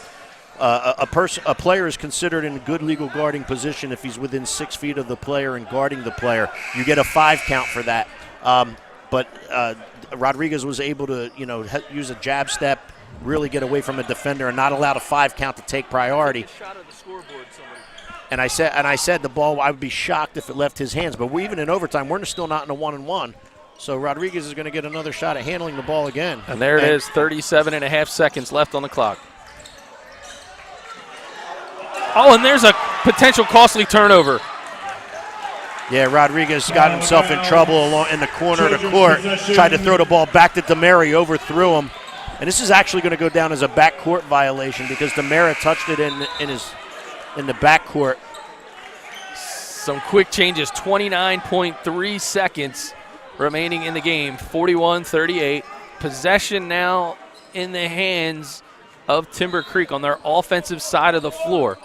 A player is considered in a good legal guarding position if he's within 6 feet of the player and guarding the player. You get a 5 count for that. But Rodriguez was able to, use a jab step, really get away from a defender, and not allow a 5 count to take priority. And I said the ball, I would be shocked if it left his hands. But even in overtime, we're still not in a 1-and-1. So Rodriguez is going to get another shot at handling the ball again. And there it is, 37.5 seconds left on the clock. Oh, and there's a potential costly turnover. Yeah, Rodriguez got himself in trouble in the corner of the court. Tried to throw the ball back to Demary, overthrew him. And this is actually going to go down as a backcourt violation because Demary touched it in the backcourt. Some quick changes, 29.3 seconds remaining in the game, 41-38. Possession now in the hands of Timber Creek on their offensive side of the floor.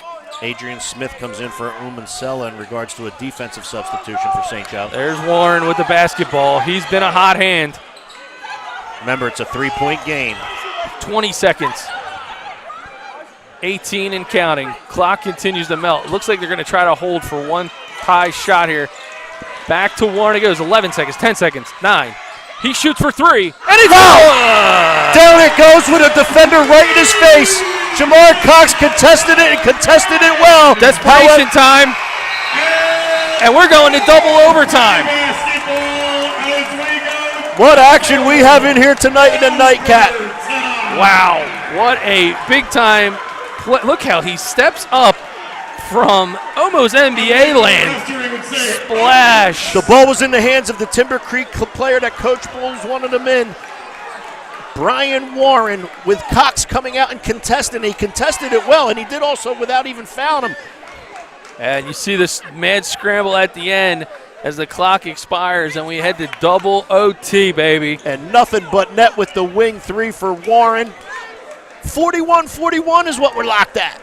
Adrian Smith comes in for Umansella in regards to a defensive substitution for St. Joe. There's Warren with the basketball. He's been a hot hand. Remember, it's a 3-point game. 20 seconds. 18 and counting. Clock continues to melt. Looks like they're going to try to hold for one tie shot here. Back to Warren it goes. 11 seconds, 10 seconds, 9. He shoots for 3, and he's down it goes with a defender right in his face. Jamar Cox contested it and contested it well. Desperation time. And we're going to double overtime. What action we have in here tonight in the nightcap. Wow, what a big time play. Look how he steps up from almost NBA land. Splash. The ball was in the hands of the Timber Creek player that Coach Bowles wanted him in. Brian Warren with Cox coming out and contesting. He contested it well, and he did also without even fouling him. And you see this mad scramble at the end as the clock expires, and we head to double OT, baby. And nothing but net with the wing 3 for Warren. 41-41 is what we're locked at.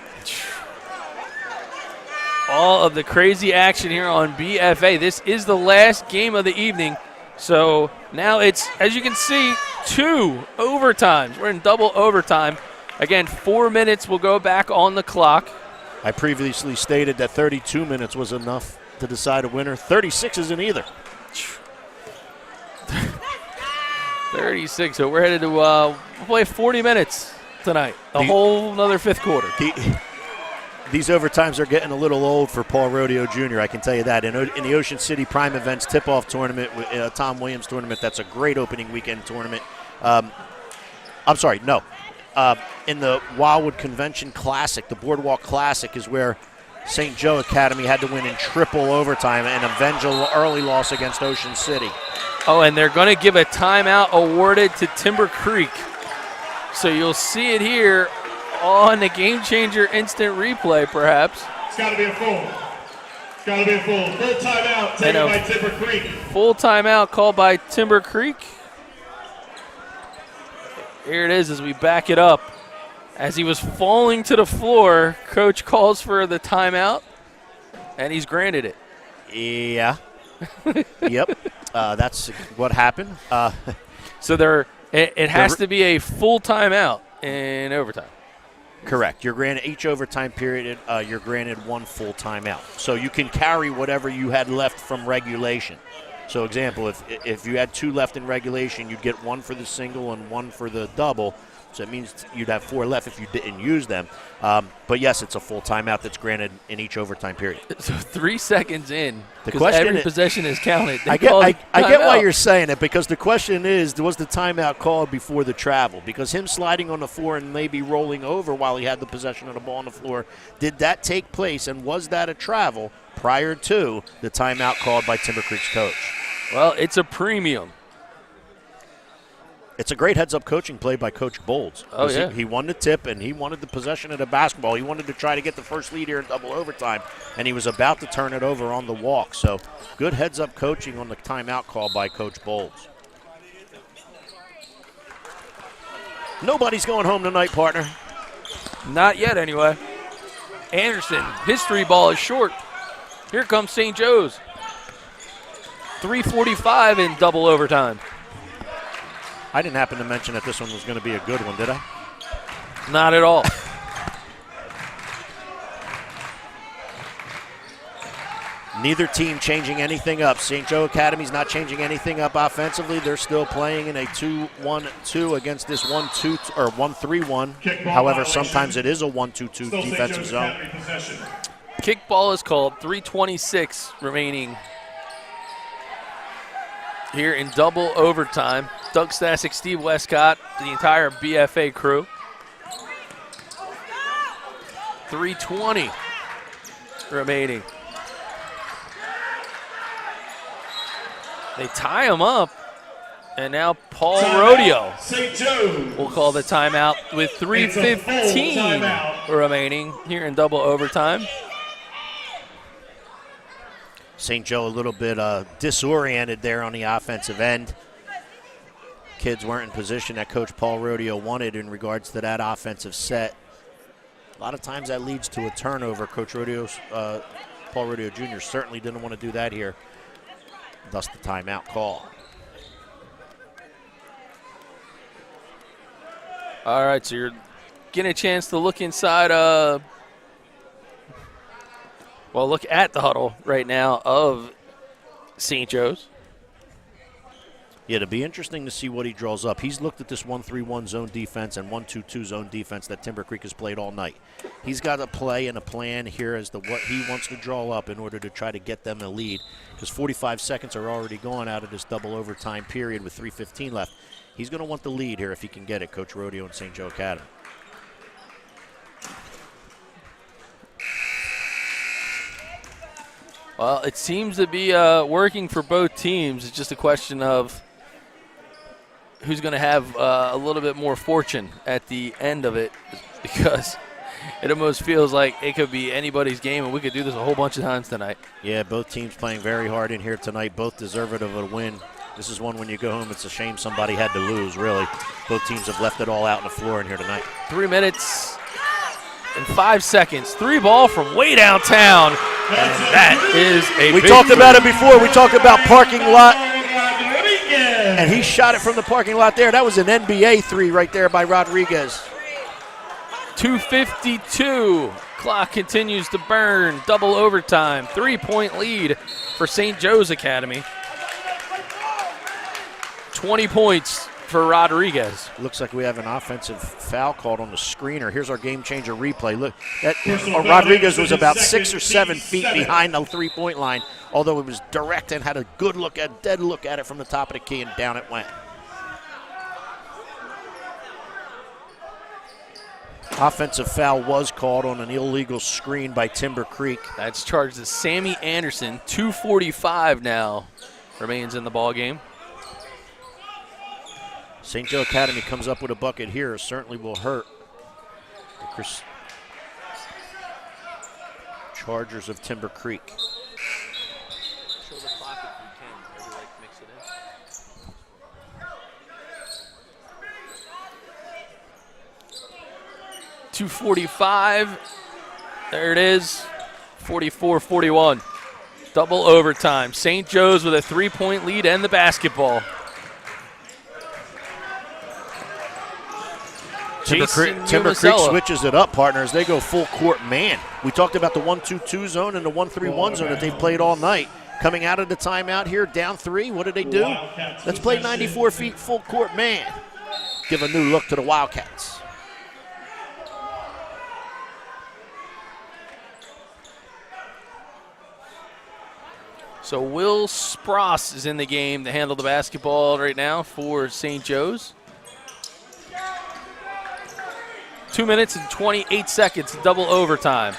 All of the crazy action here on BFA. This is the last game of the evening. So now it's, as you can see, 2 overtimes. We're in double overtime. Again, 4 minutes will go back on the clock. I previously stated that 32 minutes was enough to decide a winner. 36 isn't either. 36. So we're headed to play 40 minutes tonight. A whole another 5th quarter. These overtimes are getting a little old for Paul Rodeo Jr., I can tell you that. In the Ocean City Prime Events tip-off tournament, Tom Williams tournament, that's a great opening weekend tournament. In the Wildwood Convention Classic, the Boardwalk Classic is where St. Joe Academy had to win in triple overtime and avenge an early loss against Ocean City. Oh, and they're going to give a timeout awarded to Timber Creek. So you'll see it here on the Game Changer instant replay, perhaps. It's got to be a full. It's got to be a full. Full timeout taken by Timber Creek. Full timeout called by Timber Creek. Here it is as we back it up. As he was falling to the floor, Coach calls for the timeout, and he's granted it. Yeah. Yep. That's what happened. So it has to be a full timeout in overtime. Correct. You're granted each overtime period. You're granted 1 full timeout. So you can carry whatever you had left from regulation. So, example, if you had 2 left in regulation, you'd get 1 for the single and 1 for the double. So it means you'd have 4 left if you didn't use them. But yes, it's a full timeout that's granted in each overtime period. So 3 seconds in, because every possession is counted. I get why you're saying it, because the question is, was the timeout called before the travel? Because him sliding on the floor and maybe rolling over while he had the possession of the ball on the floor, did that take place, and was that a travel prior to the timeout called by Timber Creek's coach? Well, it's a premium. It's a great heads-up coaching play by Coach Bowles. Oh, yeah. He won the tip, and he wanted the possession of the basketball. He wanted to try to get the first lead here in double overtime, and he was about to turn it over on the walk. So good heads-up coaching on the timeout call by Coach Bowles. Nobody's going home tonight, partner. Not yet, anyway. Anderson, his 3 ball is short. Here comes St. Joe's. 3:45 in double overtime. I didn't happen to mention that this one was going to be a good one, did I? Not at all. Neither team changing anything up. St. Joe Academy's not changing anything up offensively. They're still playing in a 2-1-2 against this 1-2 or 1-3-1. However, sometimes it is a 1-2-2 defensive zone. Kickball is called. 3:26 remaining here in double overtime. Doug Stasic, Steve Westcott, the entire BFA crew. 3:20 remaining. They tie him up, and now Paul Rodeo will call the timeout with 3:15 remaining here in double overtime. St. Joe a little bit disoriented there on the offensive end. Kids weren't in position that Coach Paul Rodeo wanted in regards to that offensive set. A lot of times that leads to a turnover. Coach Paul Rodeo Jr. certainly didn't want to do that here. Thus the timeout call. All right, so you're getting a chance to look inside, look at the huddle right now of St. Joe's. Yeah, it'll be interesting to see what he draws up. He's looked at this 1-3-1 zone defense and 1-2-2 zone defense that Timber Creek has played all night. He's got a play and a plan here as to what he wants to draw up in order to try to get them a lead, because 45 seconds are already gone out of this double overtime period with 3:15 left. He's going to want the lead here if he can get it, Coach Rodeo and St. Joe Academy. Well, it seems to be working for both teams. It's just a question of who's going to have a little bit more fortune at the end of it, because it almost feels like it could be anybody's game, and we could do this a whole bunch of times tonight. Yeah, both teams playing very hard in here tonight. Both deserving of a win. This is one when you go home, it's a shame somebody had to lose, really. Both teams have left it all out on the floor in here tonight. 3 minutes and 5 seconds. 3 ball from way downtown, and that is a We big talked three. about it before. We talked about parking lot, and he shot it from the parking lot there. That was an NBA three right there by Rodriguez. 2:52. Clock continues to burn. Double overtime. 3-point lead for St. Joe's Academy. 20 points for Rodriguez. Looks like we have an offensive foul called on the screener. Here's our game changer replay. Look, that Rodriguez was about 6 or 7 feet behind the three-point line, although it was direct and had a good look at, dead look at it from the top of the key, and down it went. Offensive foul was called on an illegal screen by Timber Creek. That's charged to Sammy Anderson. 2:45 now remains in the ball game. St. Joe Academy comes up with a bucket here. Certainly will hurt the Chargers of Timber Creek. Show the clock if you can. Maybe mix it in. 2:45. There it is. 44-41. Double overtime. St. Joe's with a 3-point lead and the basketball. Timber Creek switches it up, partners. They go full court man. We talked about the 1-2-2 zone and the 1-3-1 zone that they've played all night. Coming out of the timeout here, down 3. What did they do? Let's play 94 feet full court man. Give a new look to the Wildcats. So Will Spross is in the game to handle the basketball right now for St. Joe's. 2 minutes and 28 seconds, double overtime.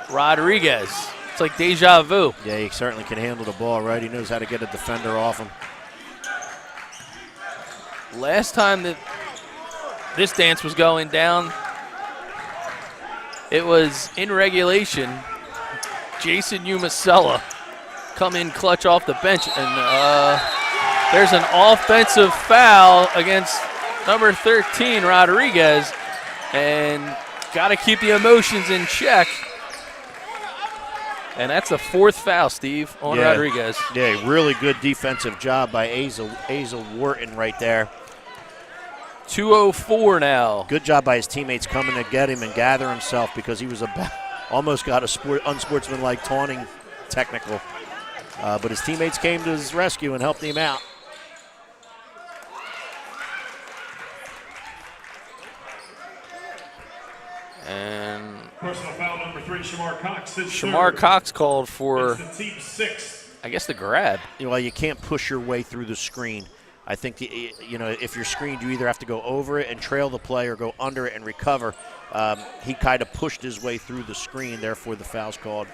Rodriguez, it's like deja vu. Yeah, he certainly can handle the ball, right? He knows how to get a defender off him. Last time that this dance was going down, it was in regulation. Jason Umasella come in clutch off the bench, and there's an offensive foul against number 13, Rodriguez, and got to keep the emotions in check. And that's the 4th foul, Steve, on Rodriguez. Yeah, really good defensive job by Asa Wharton right there. 2:04 now. Good job by his teammates coming to get him and gather himself because he was almost got a unsportsmanlike taunting technical. But his teammates came to his rescue and helped him out. And Personal foul number 3, Shamar Cox. Shamar Cox called for, It's the team 6. I guess, the grab. Well, you can't push your way through the screen. I think, if you're screened, you either have to go over it and trail the play or go under it and recover. He kind of pushed his way through the screen, therefore the foul's called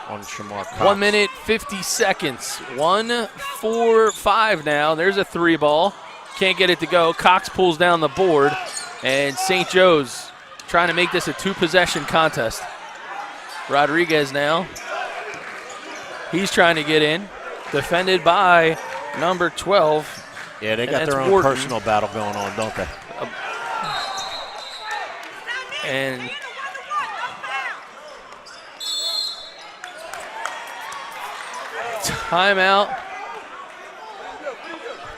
on Shamar Cox. 1 minute, 50 seconds. 1-4-5 now. There's a 3 ball. Can't get it to go. Cox pulls down the board, and St. Joe's trying to make this a 2-possession contest. Rodriguez now. He's trying to get in. Defended by number 12. Yeah, they got their own Wharton. personal battle going on, don't they? And timeout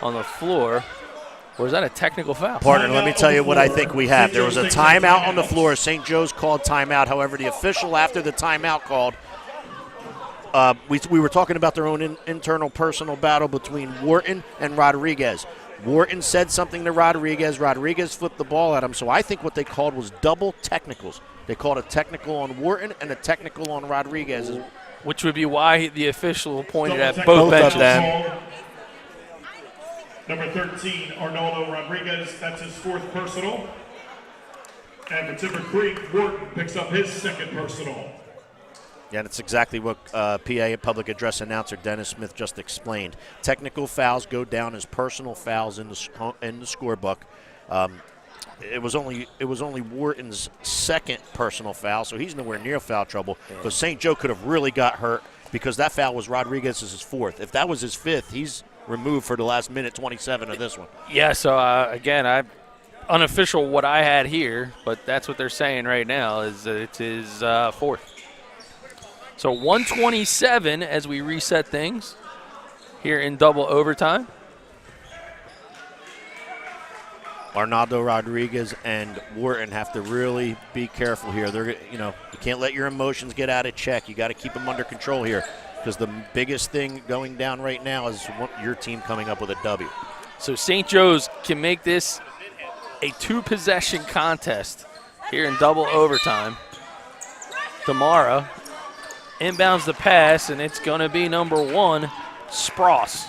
on the floor. Or is that a technical foul? Partner, let me tell you what I think we have. There was a timeout on the floor. St. Joe's called timeout. However, the official after the timeout called, we were talking about their own internal personal battle between Wharton and Rodriguez. Wharton said something to Rodriguez. Rodriguez flipped the ball at him. So I think what they called was double technicals. They called a technical on Wharton and a technical on Rodriguez. Which would be why the official pointed at both benches. Of them. Number 13, Arnaldo Rodriguez. That's his 4th personal. And for Timber Creek, Wharton picks up his 2nd personal. Yeah, that's exactly what PA Public Address announcer Dennis Smith just explained. Technical fouls go down as personal fouls in the scorebook. It was only Wharton's 2nd personal foul, so he's nowhere near foul trouble. But St. Joe could have really got hurt because that foul was Rodriguez's 4th. If that was his 5th, he's removed for the last minute 27 of this one. Yeah, so again, unofficial what I had here, but that's what they're saying right now is that it's his 4th. So 127 as we reset things here in double overtime. Arnaldo Rodriguez and Wharton have to really be careful here. You can't let your emotions get out of check. You got to keep them under control here because the biggest thing going down right now is your team coming up with a W. So St. Joe's can make this a 2-possession contest here in double overtime. Damara inbounds the pass, and it's going to be number 1, Spross.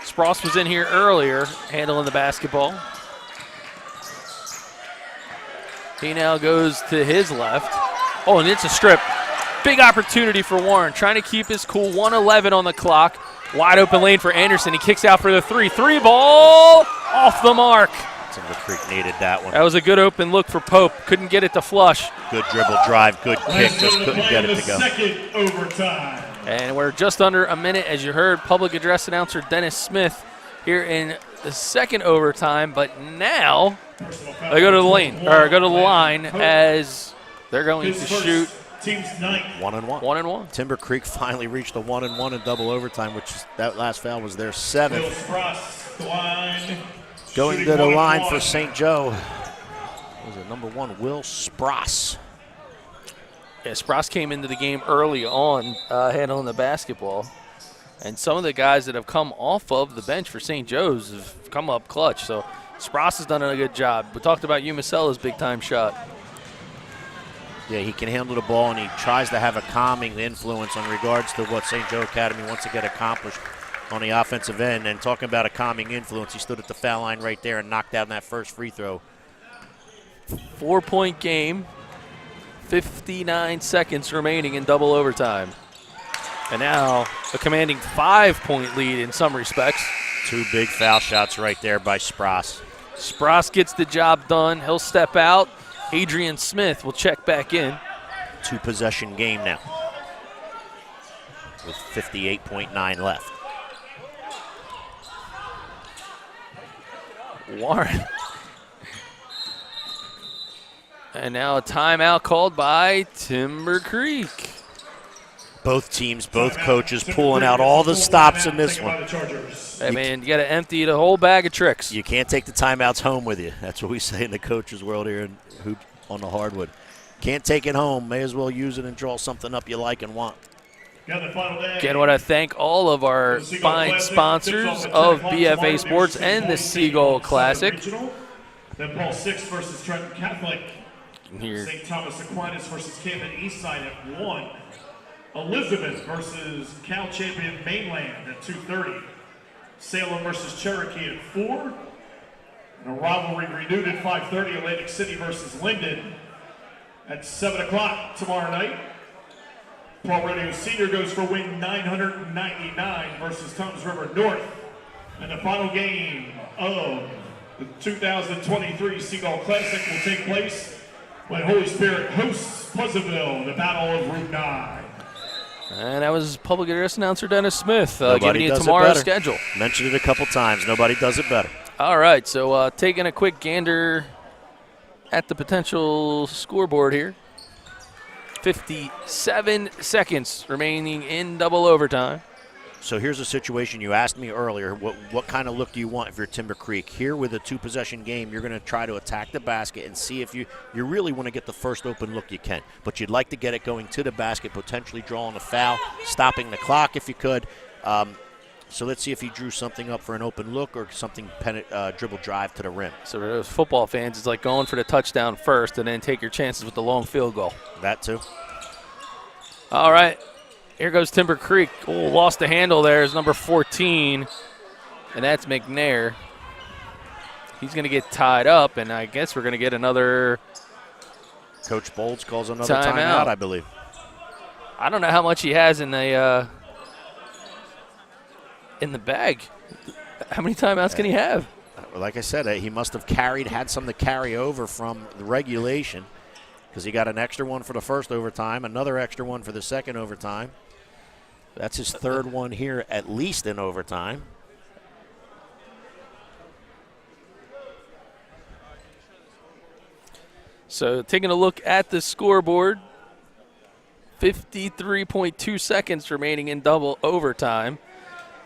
Spross was in here earlier handling the basketball. He now goes to his left. Oh, and it's a strip. Big opportunity for Warren, trying to keep his cool. 1:11 on the clock. Wide open lane for Anderson. He kicks out for the 3. 3 ball off the mark. Timber Creek needed that one. That was a good open look for Pope. Couldn't get it to flush. Good dribble drive, good kick, just couldn't get it to go. 2nd overtime. And we're just under a minute, as you heard public address announcer Dennis Smith here in the 2nd overtime. But now they go to the lane, or go to the line as they're going to shoot. Team's 9th. 1-1. 1-1. Timber Creek finally reached a 1-1 in double overtime, which that last foul was their 7th. Will Spross, the line. Going Shooting to the line 1-1. for St. Joe was it number 1, Will Spross. Yeah, Spross came into the game early on handling the basketball. And some of the guys that have come off of the bench for St. Joe's have come up clutch. So Spross has done a good job. We talked about Umacella's big-time shot. Yeah, he can handle the ball, and he tries to have a calming influence in regards to what St. Joe Academy wants to get accomplished on the offensive end. And talking about a calming influence, he stood at the foul line right there and knocked down that first free throw. 4-point game, 59 seconds remaining in double overtime. And now a commanding 5-point lead in some respects. 2 big foul shots right there by Spross. Spross gets the job done. He'll step out. Adrian Smith will check back in. 2-possession game now with 58.9 left. Warren. And now a timeout called by Timber Creek. Both teams, both coaches pulling out all the stops in this one. Hey, man, you got to empty the whole bag of tricks. You can't take the timeouts home with you. That's what we say in the coaches' world here in hoop on the hardwood. Can't take it home. May as well use it and draw something up you like and want. Again, I want to thank all of our fine sponsors of BFA Sports and the Seagull Classic. Then Paul 6 versus Trenton Catholic. Here. St. Thomas Aquinas versus Camden Eastside at 1. Elizabeth versus Cal Champion Mainland at 2:30. Salem versus Cherokee at 4. And a rivalry renewed at 5:30. Atlantic City versus Linden at 7 o'clock tomorrow night. Paul Radio Senior goes for win 999 versus Toms River North. And the final game of the 2023 Seagull Classic will take place when Holy Spirit hosts Pleasantville, the Battle of Route 9. And that was public address announcer Dennis Smith giving Nobody you does it tomorrow's better. schedule. Mentioned it a couple times. Nobody does it better. All right, so taking a quick gander at the potential scoreboard here. 57 seconds remaining in double overtime. So here's a situation you asked me earlier. What kind of look do you want if you're Timber Creek? Here with a two-possession game, you're going to try to attack the basket and see if you really want to get the first open look you can. But you'd like to get it going to the basket, potentially drawing a foul, stopping the clock if you could. So let's see if he drew something up for an open look or something dribble drive to the rim. So for those football fans, it's like going for the touchdown first and then take your chances with the long field goal. That too. All right. Here goes Timber Creek. Oh, lost the handle there is number 14, and that's McNair. He's going to get tied up, and I guess we're going to get another Coach Bolds calls another timeout, I believe. I don't know how much he has in the bag. How many timeouts can he have? Like I said, he must have had some to carry over from the regulation because he got an extra one for the first overtime, another extra one for the second overtime. That's his third one here, at least in overtime. So taking a look at the scoreboard, 53.2 seconds remaining in double overtime.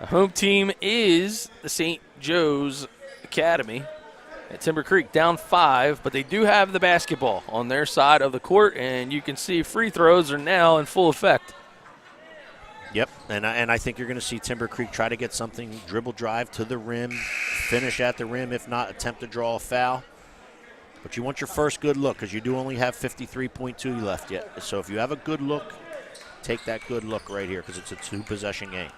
The home team is the St. Joe's Academy at Timber Creek, down 5, but they do have the basketball on their side of the court, and you can see free throws are now in full effect. Yep, and I think you're going to see Timber Creek try to get something, dribble drive to the rim, finish at the rim, if not attempt to draw a foul. But you want your first good look because you do only have 53.2 left yet. So if you have a good look, take that good look right here because it's a two-possession game.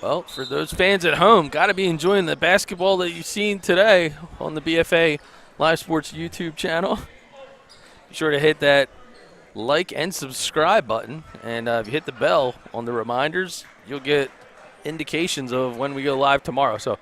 Well, for those fans at home, got to be enjoying the basketball that you've seen today on the BFA Live Sports YouTube channel. Be sure to hit that like and subscribe button, and if you hit the bell on the reminders, you'll get indications of when we go live tomorrow. So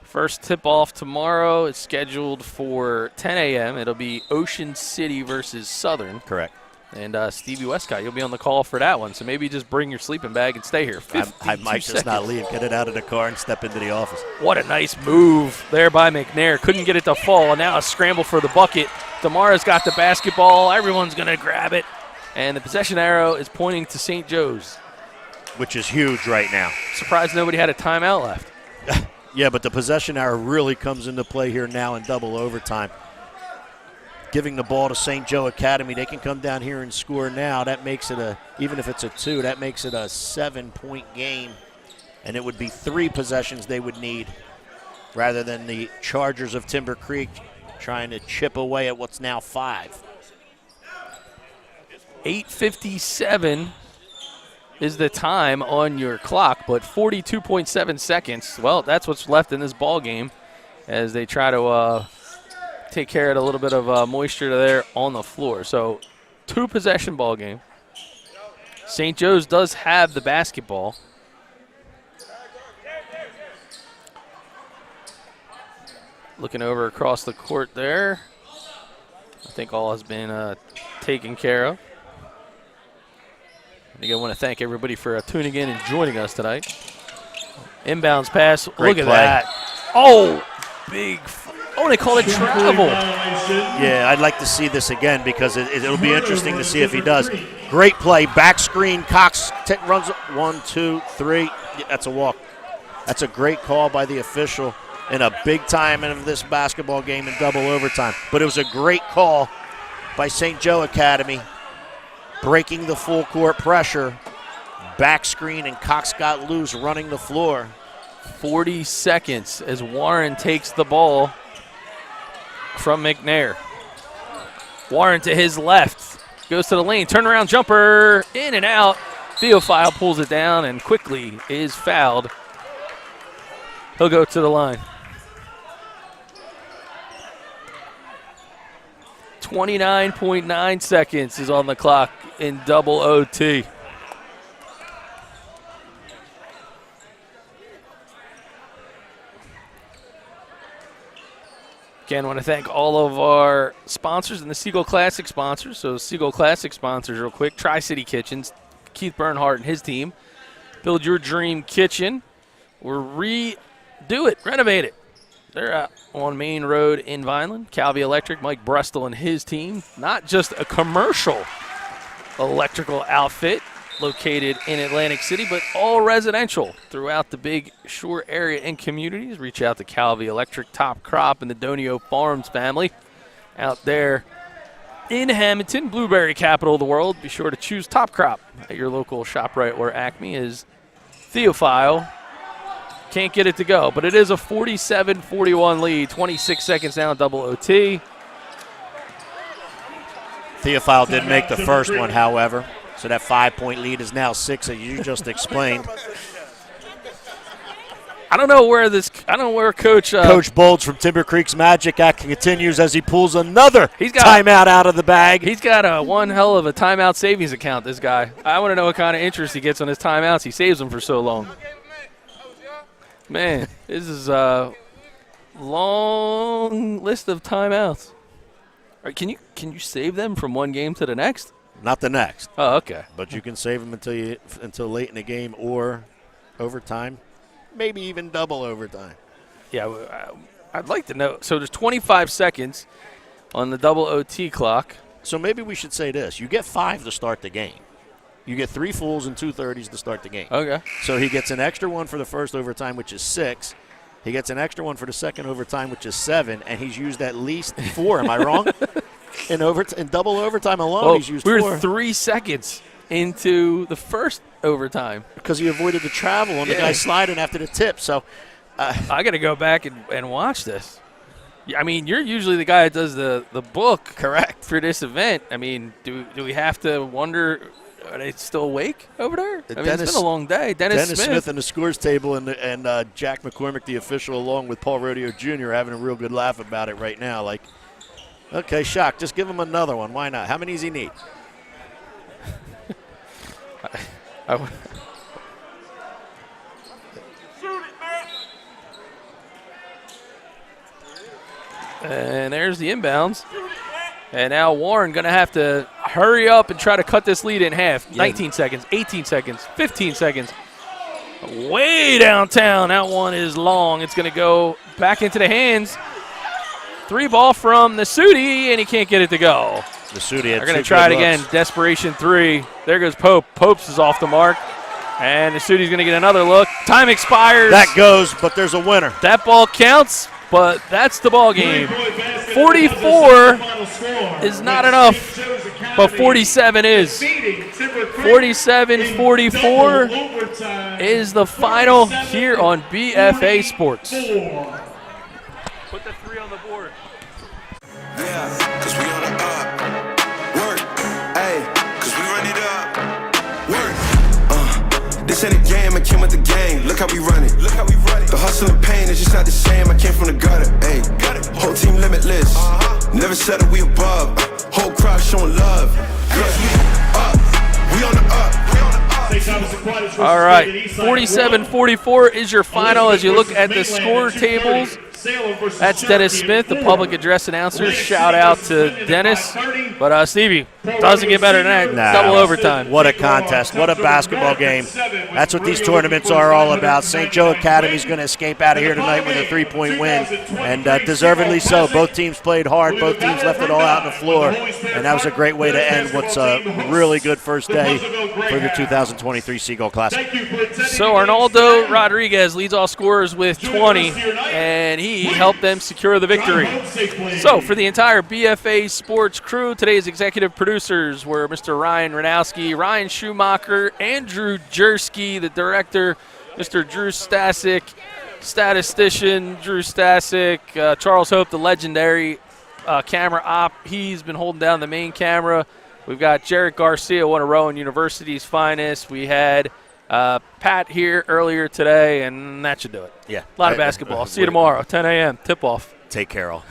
first tip-off tomorrow is scheduled for 10 a.m. It'll be Ocean City versus Southern. Correct. And Stevie Westcott, you'll be on the call for that one. So maybe just bring your sleeping bag and stay here. I might just not leave. Get it out of the car and step into the office. What a nice move there by McNair. Couldn't get it to fall, and now a scramble for the bucket. Damara's got the basketball. Everyone's going to grab it. And the possession arrow is pointing to St. Joe's. Which is huge right now. Surprised nobody had a timeout left. Yeah, but the possession arrow really comes into play here now in double overtime. Giving the ball to St. Joe Academy, they can come down here and score now. That makes it even if it's a 2, that makes it a 7-point game. And it would be 3 possessions they would need rather than the Chargers of Timber Creek trying to chip away at what's now 5. 8:57 is the time on your clock, but 42.7 seconds. Well, that's what's left in this ball game as they try to take care of a little bit of moisture there on the floor. So 2-possession ball game. St. Joe's does have the basketball. Looking over across the court there. I think all has been taken care of. I want to thank everybody for tuning in and joining us tonight. Inbounds pass. Great Look at play. that. Oh, big Oh, they called it travel. Yeah, I'd like to see this again because it'll be interesting to see if he does. Great play, back screen. Cox runs 1, 2, 3. Yeah, that's a walk. That's a great call by the official in a big time of this basketball game in double overtime. But it was a great call by St. Joe Academy, breaking the full court pressure. Back screen, and Cox got loose running the floor. 40 seconds as Warren takes the ball from McNair. Warren to his left, goes to the lane, turnaround jumper, in and out. Theophile pulls it down and quickly is fouled. He'll go to the line. 29.9 seconds is on the clock in double OT. Again, I want to thank all of our sponsors and the Seagull Classic sponsors. So Seagull Classic sponsors real quick. Tri-City Kitchens, Keith Bernhardt and his team. Build your dream kitchen or redo it, renovate it. They're out on Main Road in Vineland. Calvi Electric, Mike Brestel and his team. Not just a commercial electrical outfit located in Atlantic City, but all residential throughout the Big Shore area and communities. Reach out to Calvi Electric, Top Crop, and the Donio Farms family out there in Hamilton, blueberry capital of the world. Be sure to choose Top Crop at your local ShopRite or Acme. Is Theophile can't get it to go, but it is a 47-41 lead. 26 seconds now, double OT. Theophile did make the first one, however. So that 5-point lead is now 6, as you just explained. I don't know where Coach Coach Bolds from Timber Creek's Magic Act continues as he pulls another timeout out of the bag. He's got one hell of a timeout savings account, this guy. I want to know what kind of interest he gets on his timeouts. He saves them for so long. Man, this is a long list of timeouts. Can you save them from one game to the next? Not the next. Oh, okay. But you can save them until late in the game or overtime, maybe even double overtime. Yeah, I'd like to know. So there's 25 seconds on the double OT clock. So maybe we should say this. You get 5 to start the game. You get 3 fulls and 2 30s to start the game. Okay. So he gets an extra one for the first overtime, which is 6. He gets an extra one for the second overtime, which is 7, and he's used at least 4. Am I wrong? In double overtime alone, he's used 4. We were 3 seconds into the first overtime. Because he avoided the travel on the guy sliding after the tip. So I got to go back and watch this. I mean, you're usually the guy that does the book. Correct. For this event. I mean, do we have to wonder, are they still awake over there? I mean, it's been a long day. Dennis Smith and the scores table and Jack McCormick, the official, along with Paul Rodeo Jr., are having a real good laugh about it right now. Like, okay, Shock, just give him another one. Why not? How many does he need? And there's the inbounds. And now Warren going to have to hurry up and try to cut this lead in half. 19 seconds, 18 seconds, 15 seconds. Way downtown. That one is long. It's going to go back into the hands. 3 ball from Nasuti, and he can't get it to go. Nasuti They're going to try it again. Desperation 3. There goes Pope. Pope's is off the mark. And Nasuti's going to get another look. Time expires. That goes, but there's a winner. That ball counts, but that's the ball game. 44 is not enough, but 47 is. 47-44 is the final here on BFA Sports. Put the 3 on the board. Yeah, cause we on the up. Work, ayy, cause we run it up. Work, this ain't a game, I came with the game. Look how we run it. The hustle and pain is just not the same. I came from the gutter, ayy. Whole team limitless. Never settle, we above. Whole crowd showing love. Girls, we up. We on the up. All right, 47-44 is your final as you look at the score tables. Salem versus That's Dennis Cherokee Smith, at the 4. public address announcer. Shout out to Dennis. 5:30. But Stevie, doesn't get better than that. Nah. Double overtime. What a contest. What a basketball game. That's what these tournaments are all about. St. Joe Academy's going to escape out of here tonight with a 3-point win, and deservedly so. Both teams played hard. Both teams left it all out on the floor, and that was a great way to end what's a really good first day for the 2023 Seagull Classic. So Arnaldo Rodriguez leads all scorers with 20, and he helped them secure the victory. So for the entire BFA Sports crew, today's executive producers were Mr. Ryan Ranowski, Ryan Schumacher, Andrew Jersky, the director, Mr. Drew Stasic, statistician Drew Stasic, Charles Hope, the legendary camera op. He's been holding down the main camera. We've got Jarrett Garcia, one of Rowan University's finest. We had Pat here earlier today, and that should do it. Yeah. A lot of basketball. See you tomorrow, 10 a.m. Tip-off. Take care, all.